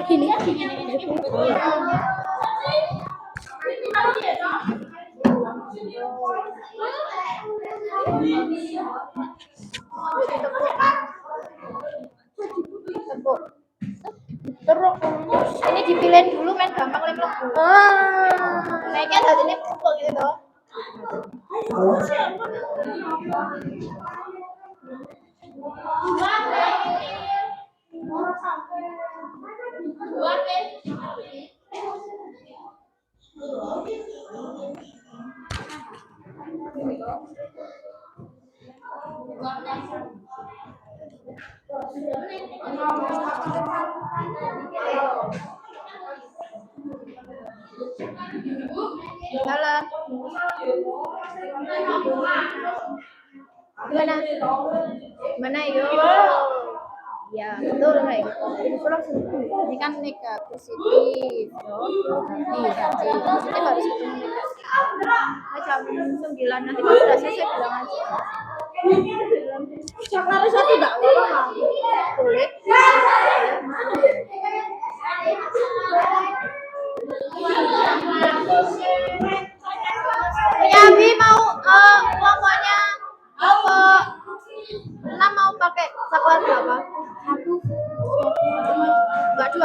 A: gini. Terus ini dipilih dulu main gampang lem lebu. Naiknya dari ini pukul gitu toh. Salah. Mana yuk? Ya betul kayak gitu. Ini kan negatif positif, negatif positif harus ketemu negatif. Nah, jam 9 nanti kalau sudah selesai bilang aja. Caklar satu enggak apa-apa. Boleh. Yabi mau pokoknya apa? Mau pakai saklar berapa? 1. Enggak 2.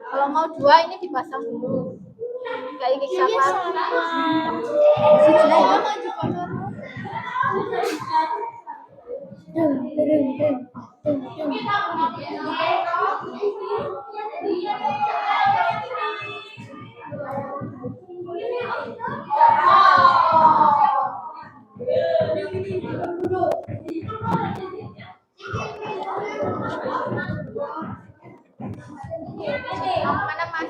A: Kalau mau 2 ini dipasang dulu. Kayak ini saklar. Mana Mas?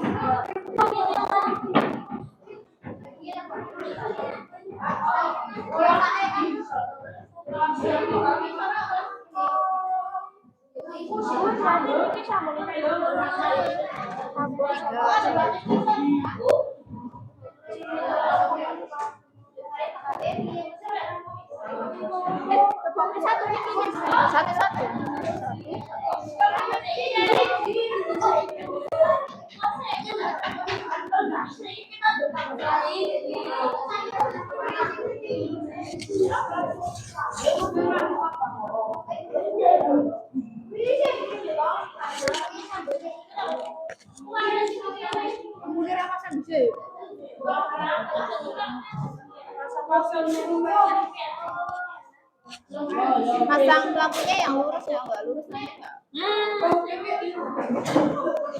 A: Masang lampunya yang lurus ya, nggak lurus nanti nggak.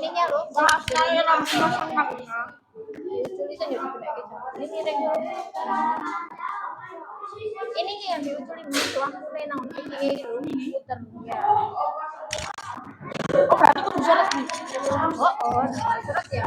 A: Ininya loh, saya langsung masang lampunya. Tulisan ya ini ring. Ini yang diuculin lampunya nang ini puter ya. Oh berarti aku bisa resmi. Oh, surat ya.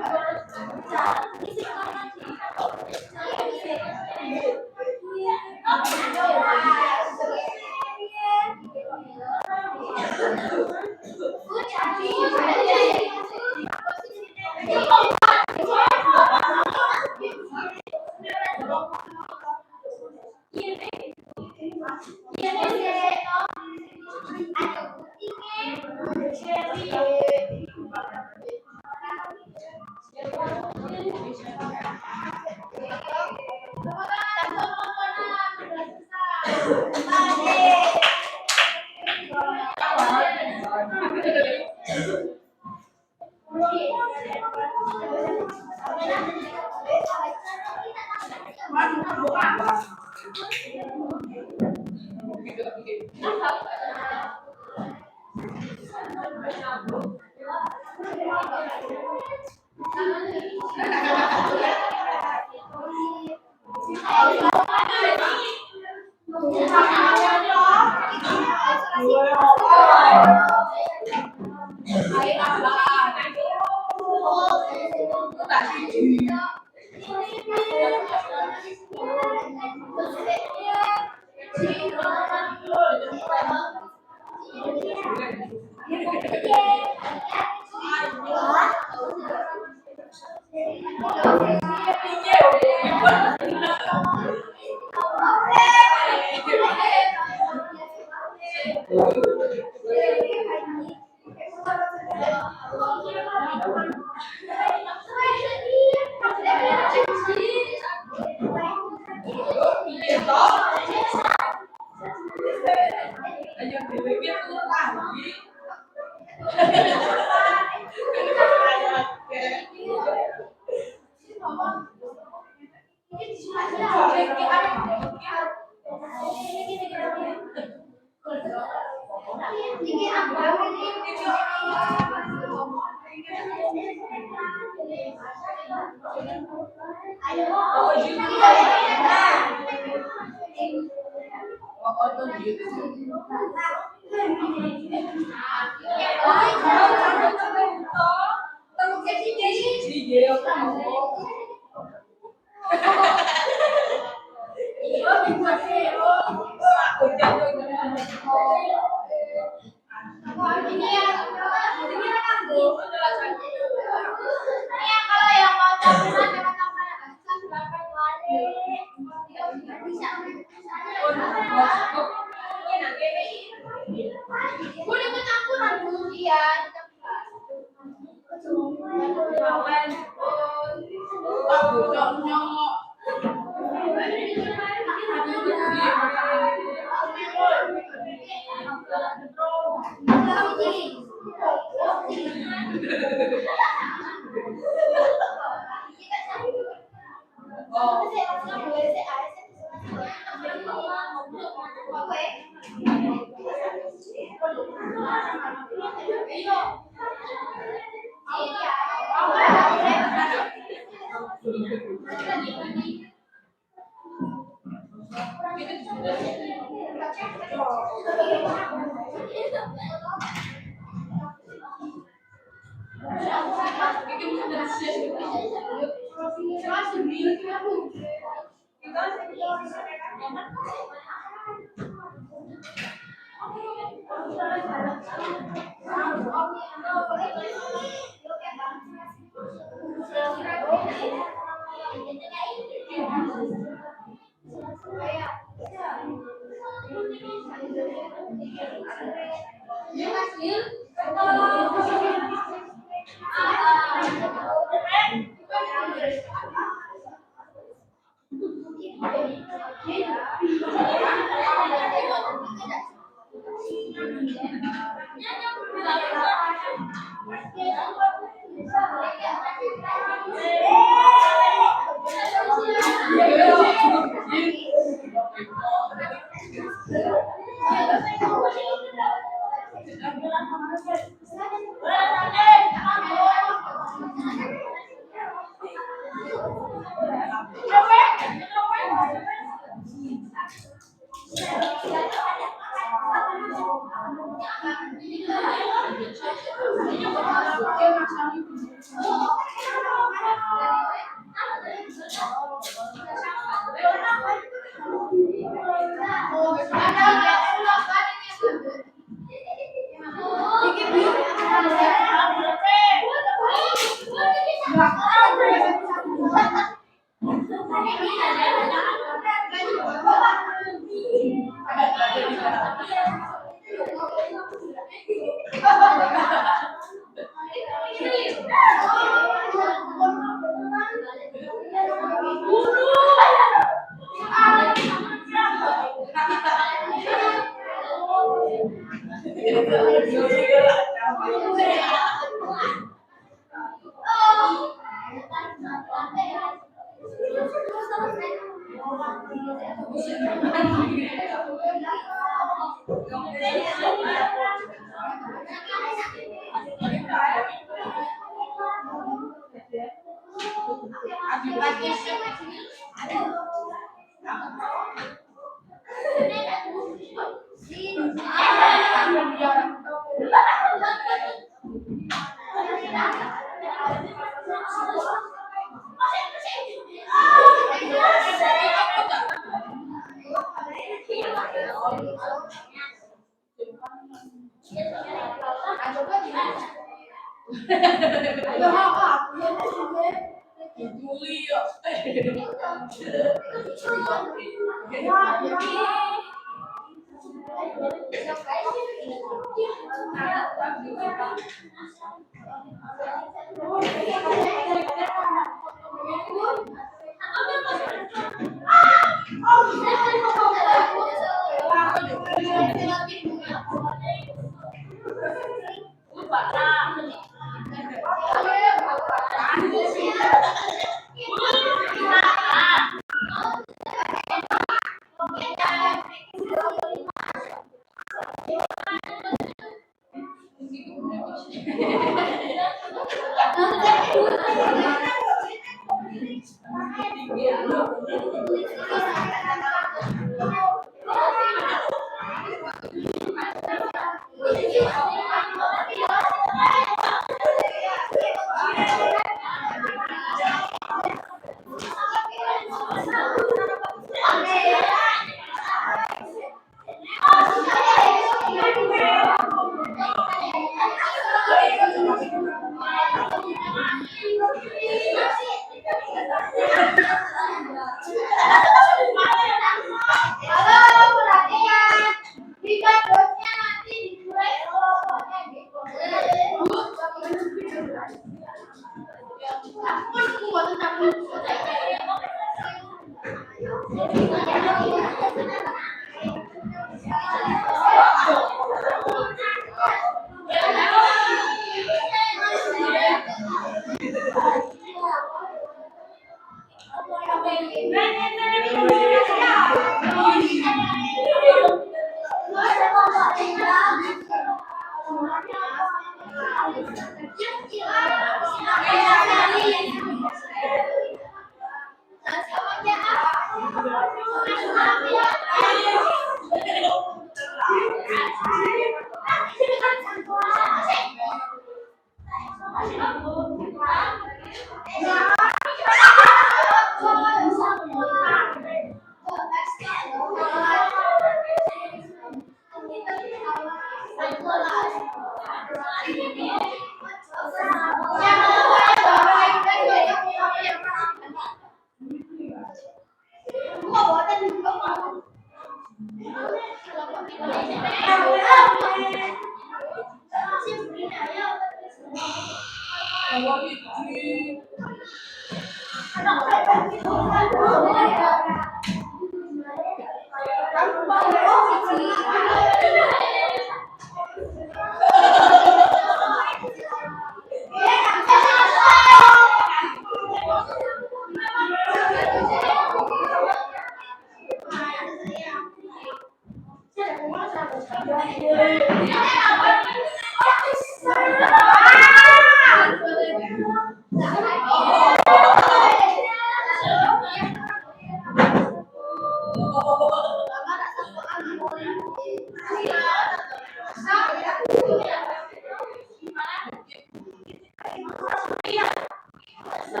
B: Ya.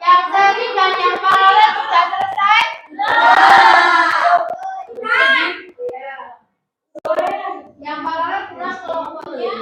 A: Yang sering dan yang paralel sudah selesai? Yang paralel kurang kelompoknya.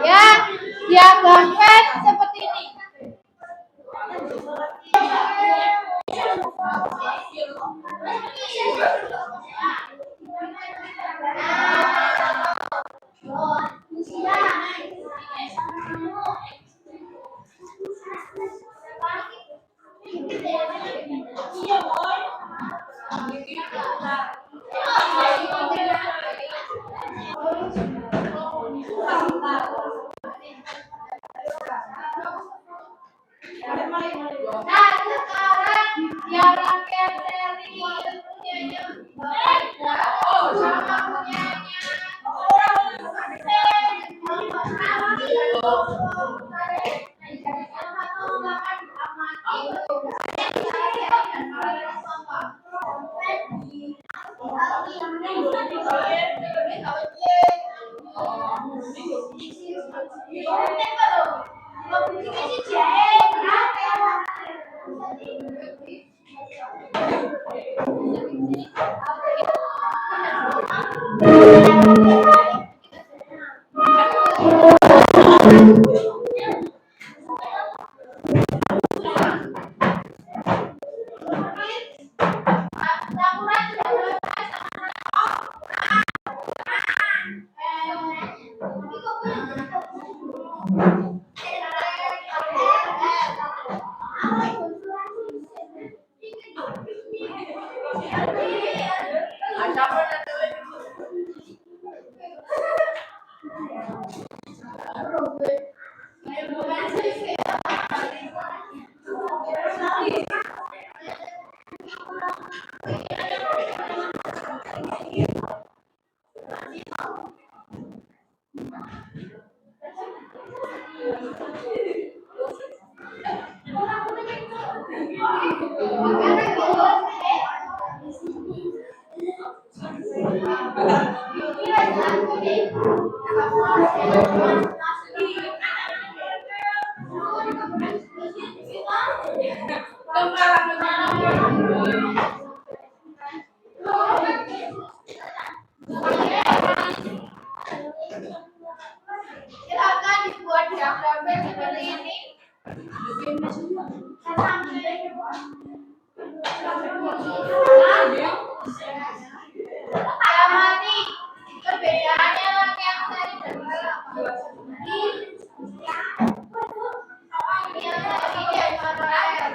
A: Ya, diagamkan seperti ini. Nah, sekarang yang rakyat seri punyanya sama punyanya silakan dibuat diagram seperti ini. Amati perbedaannya rangkaian seri dan paralel. Yang seri dan paralel.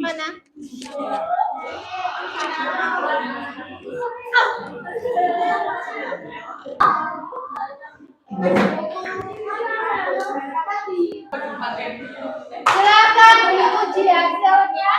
A: Mana? Silakan diuji hasilnya.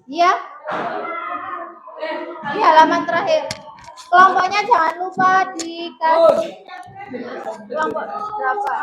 A: Ya, di halaman terakhir. Kelompoknya jangan lupa dikasih kelompok berapa.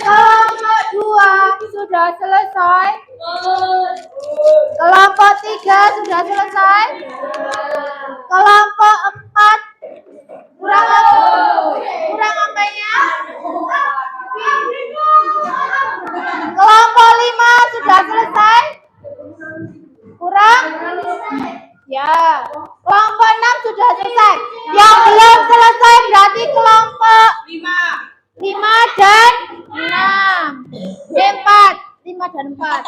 A: Kelompok 2 sudah selesai. Kelompok 3 sudah selesai. Kelompok 4 kurang apanya? Kelompok 5 sudah selesai. Kurang? Ya. Kelompok 6 sudah selesai. Yang belum selesai berarti kelompok 5 dan 6. 4, 5 dan 4.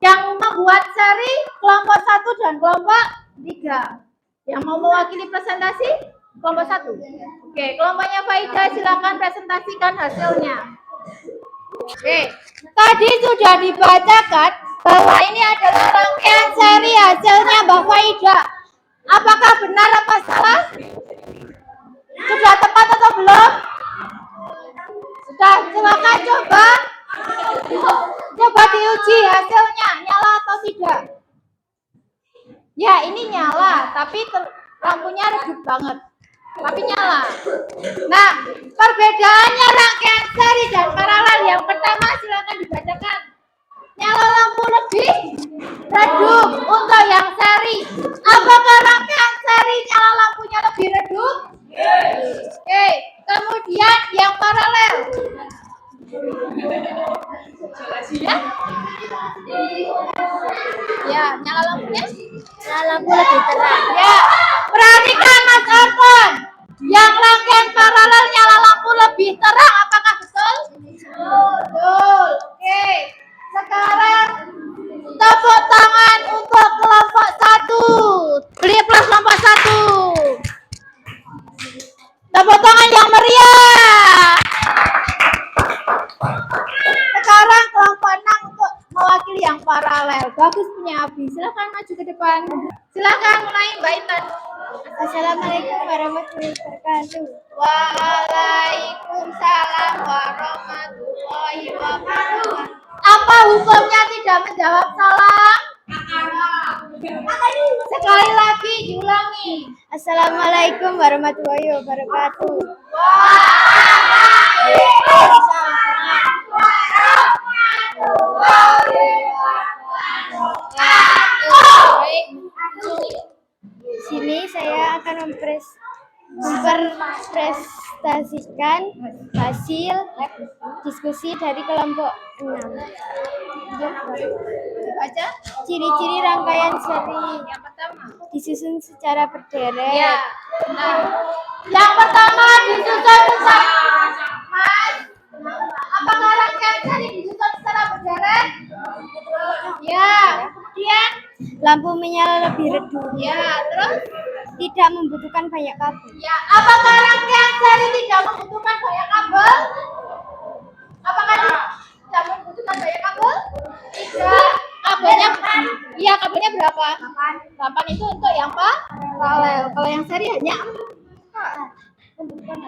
A: Yang membuat seri kelompok 1 dan kelompok 3. Yang mau mewakili presentasi kelompok 1. Oke, kelompoknya Faida silakan presentasikan hasilnya. Oke, tadi sudah dibacakan bahwa ini adalah rangkaian seri hasilnya Mbak Faida. Apakah benar apa salah? Sudah tepat atau belum? Sudah, silakan coba. Coba diuji hasilnya, nyala atau tidak. Ya, ini nyala, tapi lampunya redup banget. Tapi nyala. Nah, perbedaannya rangkaian seri dan paralel yang pertama silakan dibacakan. Nyala lampu lebih redup untuk yang seri. Apakah rangkaian seri nyala lampunya lebih redup? Oke, kemudian yang paralel. Ya, nyala lampunya? Nyala lampu lebih terang. Ya, perhatikan Mas Orton. Yang rangkaian paralel nyala lampu lebih terang, apakah betul? Betul. Oke. Sekarang tepuk tangan untuk kelompok 1. Beli plus kelompok 1. Tepuk tangan yang meriah. Sekarang kelompok 6 untuk mewakili yang paralel. Bagus punya Abi. Silakan maju ke depan. Silakan mulai Mbak Intan. Assalamualaikum warahmatullahi wabarakatuh. Waalaikumsalam warahmatullahi wabarakatuh. Apa hukumnya tidak menjawab salam? Sekali lagi diulangi. Assalamualaikum warahmatullahi wabarakatuh. Sini saya akan mempresentasikan hasil diskusi dari kelompok 6. Baca ciri-ciri rangkaian seri. Yang pertama disusun secara berderet. Ya. Yang pertama disusun secara apakah rangkaian seri disusun secara berderet? Ya. Kemudian lampu menyala lebih redup. Ya. Terus tidak membutuhkan banyak kabel. Ya. Apakah rangkaian seri tidak membutuhkan banyak kabel? Apakah tidak membutuhkan banyak kabel? Tidak. Kabelnya, iya kabelnya berapa? 8 itu untuk yang paralel. Kalau yang seri hanya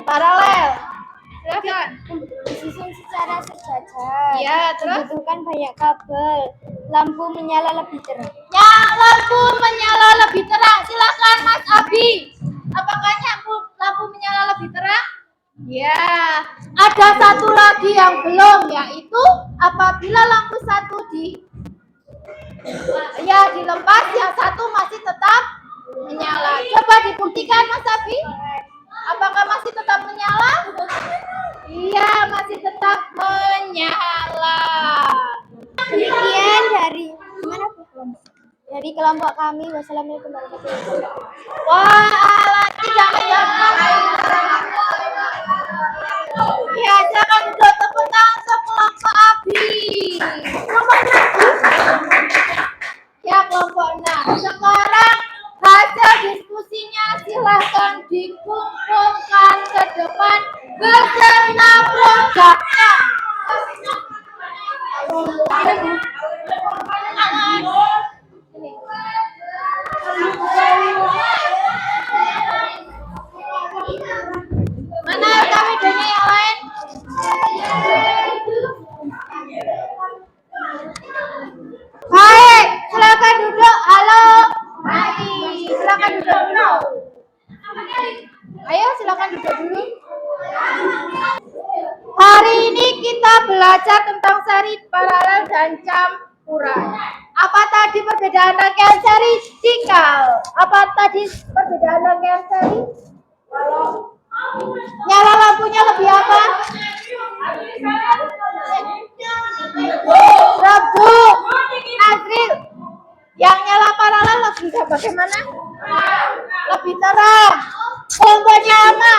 A: paralel. Silakan. Disusun secara sejajar. Ya, terus membutuhkan banyak kabel. Lampu menyala lebih terang. Ya, lampu menyala lebih terang. Silakan Mas Abi. Apakah lampu menyala lebih terang? Ya, ada satu lagi yang belum, yaitu apabila lampu satu dilepas, yang satu masih tetap menyala. Coba dibuktikan Mas Abi. Apakah masih tetap menyala? Iya, masih tetap menyala. Demikian dari kelompok kami. Wassalamualaikum warahmatullahi wabarakatuh. Wah, tidak ya, jangan duduk, tepuk tangan untuk kelompok Abi. Ya, kelompok 6. Sekarang hasil diskusinya silahkan dikumpulkan ke depan beserta produknya. Mana videonya yang lain? Baik, silakan duduk. Halo. Hai, silakan duduk dulu. Ayo, silakan duduk dulu. Hari ini kita belajar tentang seri, paralel, dan campuran. Apa tadi perbedaan rangkaian seri? Cikal. Apa tadi perbedaan rangkaian seri? Nyala lampunya lebih apa? Redup. Azril. Yang nyala paralel lebih bagaimana? Lebih terang. Kelompoknya apa?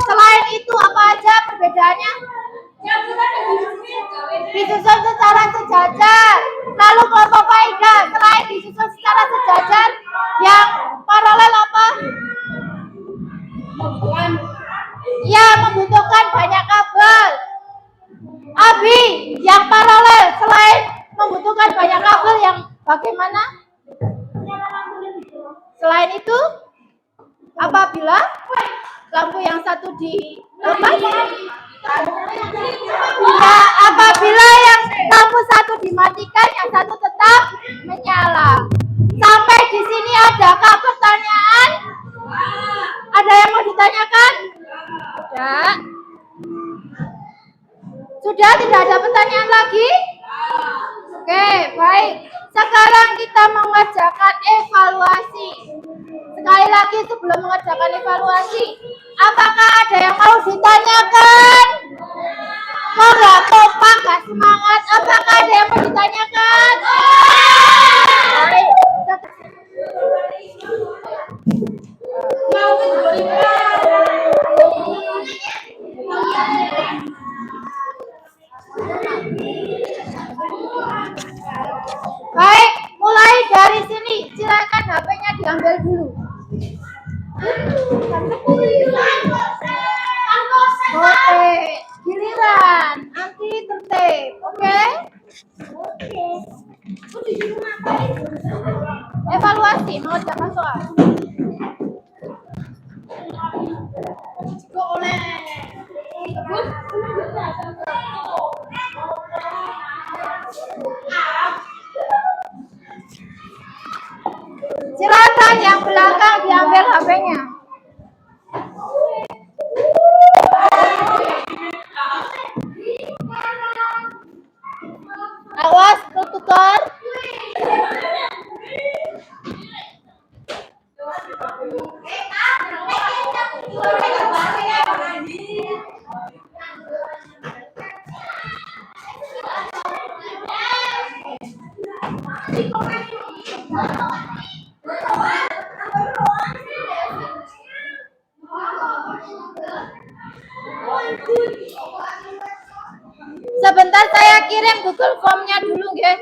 A: Selain itu apa aja perbedaannya? Disusun secara sejajar. Lalu kelompok faedah, selain disusun secara sejajar, yang paralel apa? Ya, membutuhkan banyak kabel. Abi, yang paralel selain membutuhkan banyak kabel, yang bagaimana? Selain itu, apabila lampu yang satu dilepas, ya, apabila yang lampu satu dimatikan, yang satu tetap menyala. Sampai di sini adakah pertanyaan? Ada yang mau ditanyakan? Tidak. Sudah, tidak ada pertanyaan lagi? Oke, baik. Sekarang kita mengerjakan evaluasi. Sekali lagi sebelum mengerjakan evaluasi, apakah ada yang mau ditanyakan? Kok nggak kompak, nggak semangat? Apakah ada yang mau ditanyakan? Baik. Baik, mulai dari sini. Silakan HP-nya diambil dulu. Oke, giliran nanti tertib, oke? Evaluasi mengerjakan soal. Silakan yang belakang diambil HP-nya. Awas tutor. Sebentar saya kirim Google Form-nya dulu, guys.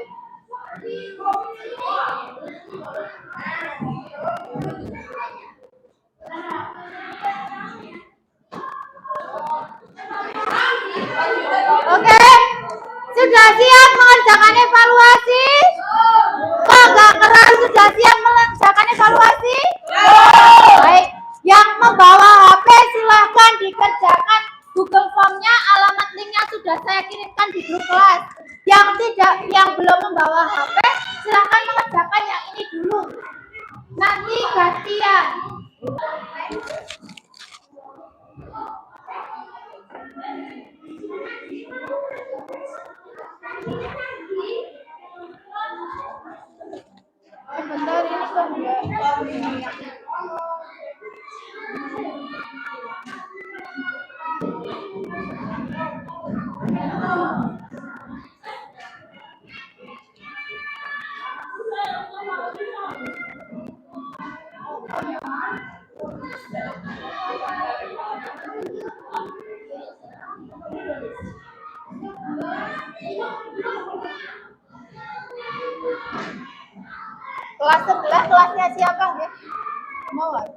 A: Oke, sudah siap mengerjakan evaluasi? Kok nggak keras? Sudah siap mengerjakan evaluasi? Baik, yang membawa HP silahkan dikerjakan Google Form-nya, alamat linknya sudah saya kirimkan di grup kelas. Yang belum membawa HP silahkan mengerjakan yang ini dulu. Nanti gantian. Sebentar ini kok enggak. Kelas sebelah kelasnya siapa, guys? Mau nggak?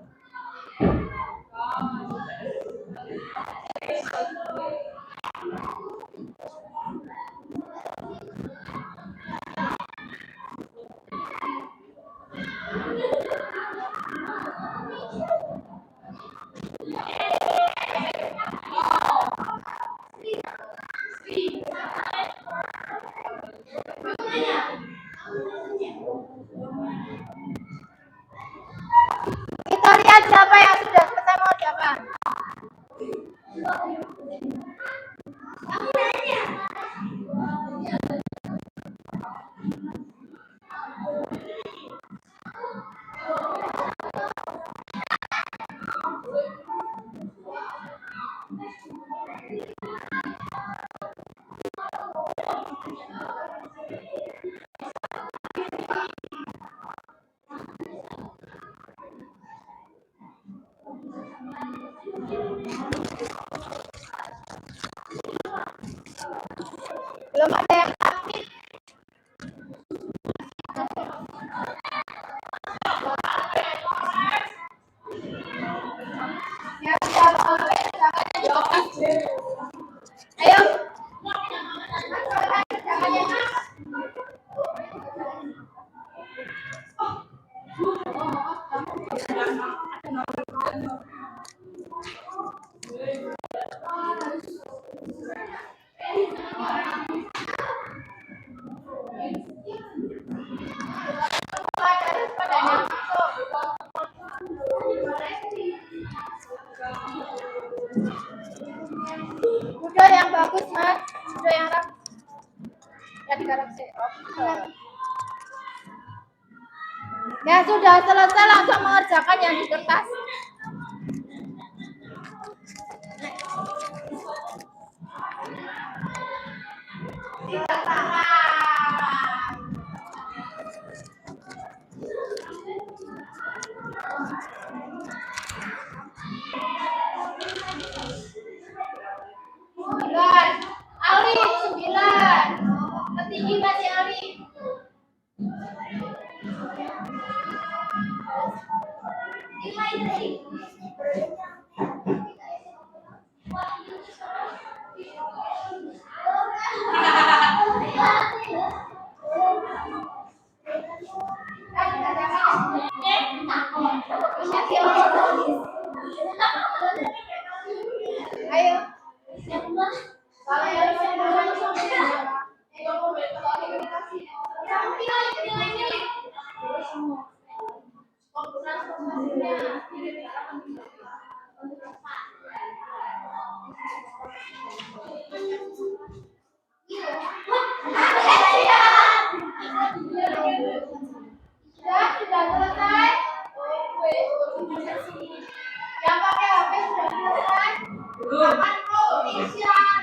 A: Kita lihat siapa yang sudah selesai mengerjakan. Belum ada yang aktif. Ya, ayo. Udah yang bagus, Mas. Udah yang rapi. Ya dikoreksi. Oke. Ya sudah selesai, langsung mengerjakan yang di kertas. Ali 9. Ketinggi masih Ali. Ayo. Sudah selesai? Yang pakai HP sudah selesai? Kapan Isyan?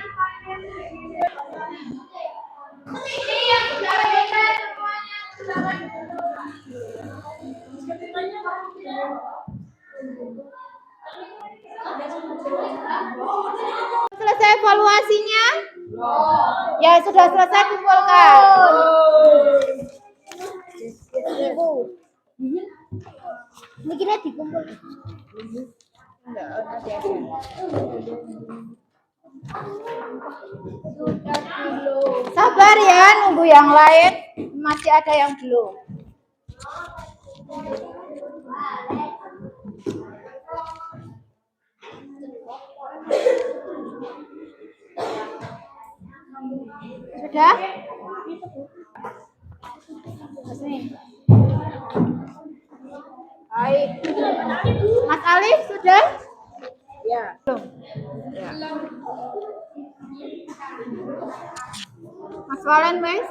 A: Ini yang sudah selesai semuanya. Selesai evaluasinya? Ya sudah selesai, kumpulkan. Ibu. Mikirnya dikumpul. Sabar ya, nunggu yang lain. Masih ada yang belum. Sudah? Baik. Mas Alif sudah? Ya. Belum. Ya. Mas Valen, Mas?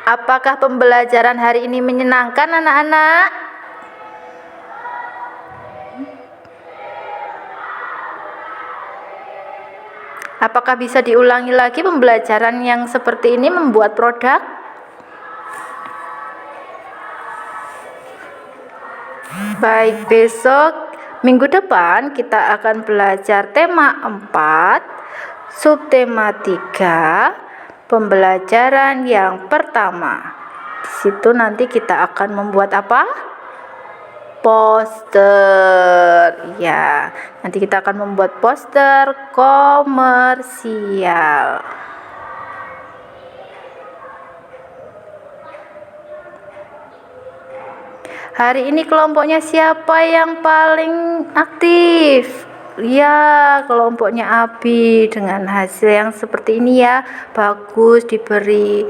A: Apakah pembelajaran hari ini menyenangkan, anak-anak? Apakah bisa diulangi lagi pembelajaran yang seperti ini membuat produk? Baik, besok minggu depan kita akan belajar tema 4, subtema 3, pembelajaran yang pertama. Di situ nanti kita akan membuat apa? Poster. Ya, nanti kita akan membuat poster komersial. Hari ini kelompoknya siapa yang paling aktif? Ya, kelompoknya Abi dengan hasil yang seperti ini ya. Bagus, diberi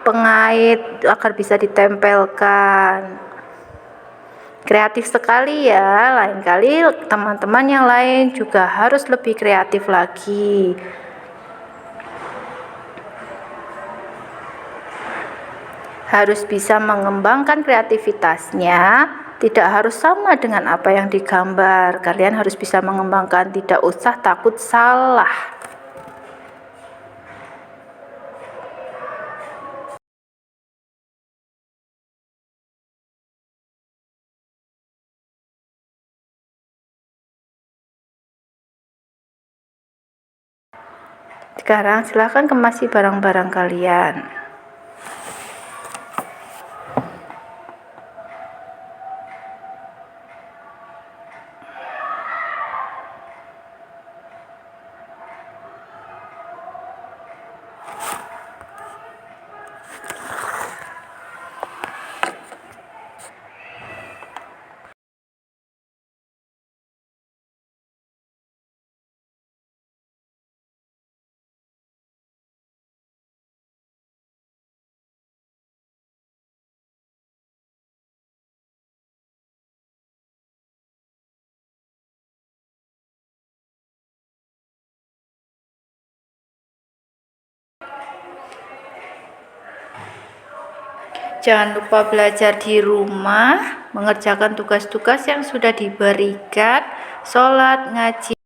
A: pengait agar bisa ditempelkan. Kreatif sekali ya. Lain kali teman-teman yang lain juga harus lebih kreatif lagi. Harus bisa mengembangkan kreativitasnya, tidak harus sama dengan apa yang digambar. Kalian harus bisa mengembangkan, tidak usah takut salah. Sekarang silakan kemasi barang-barang kalian. Jangan lupa belajar di rumah, mengerjakan tugas-tugas yang sudah diberikan, sholat, ngaji.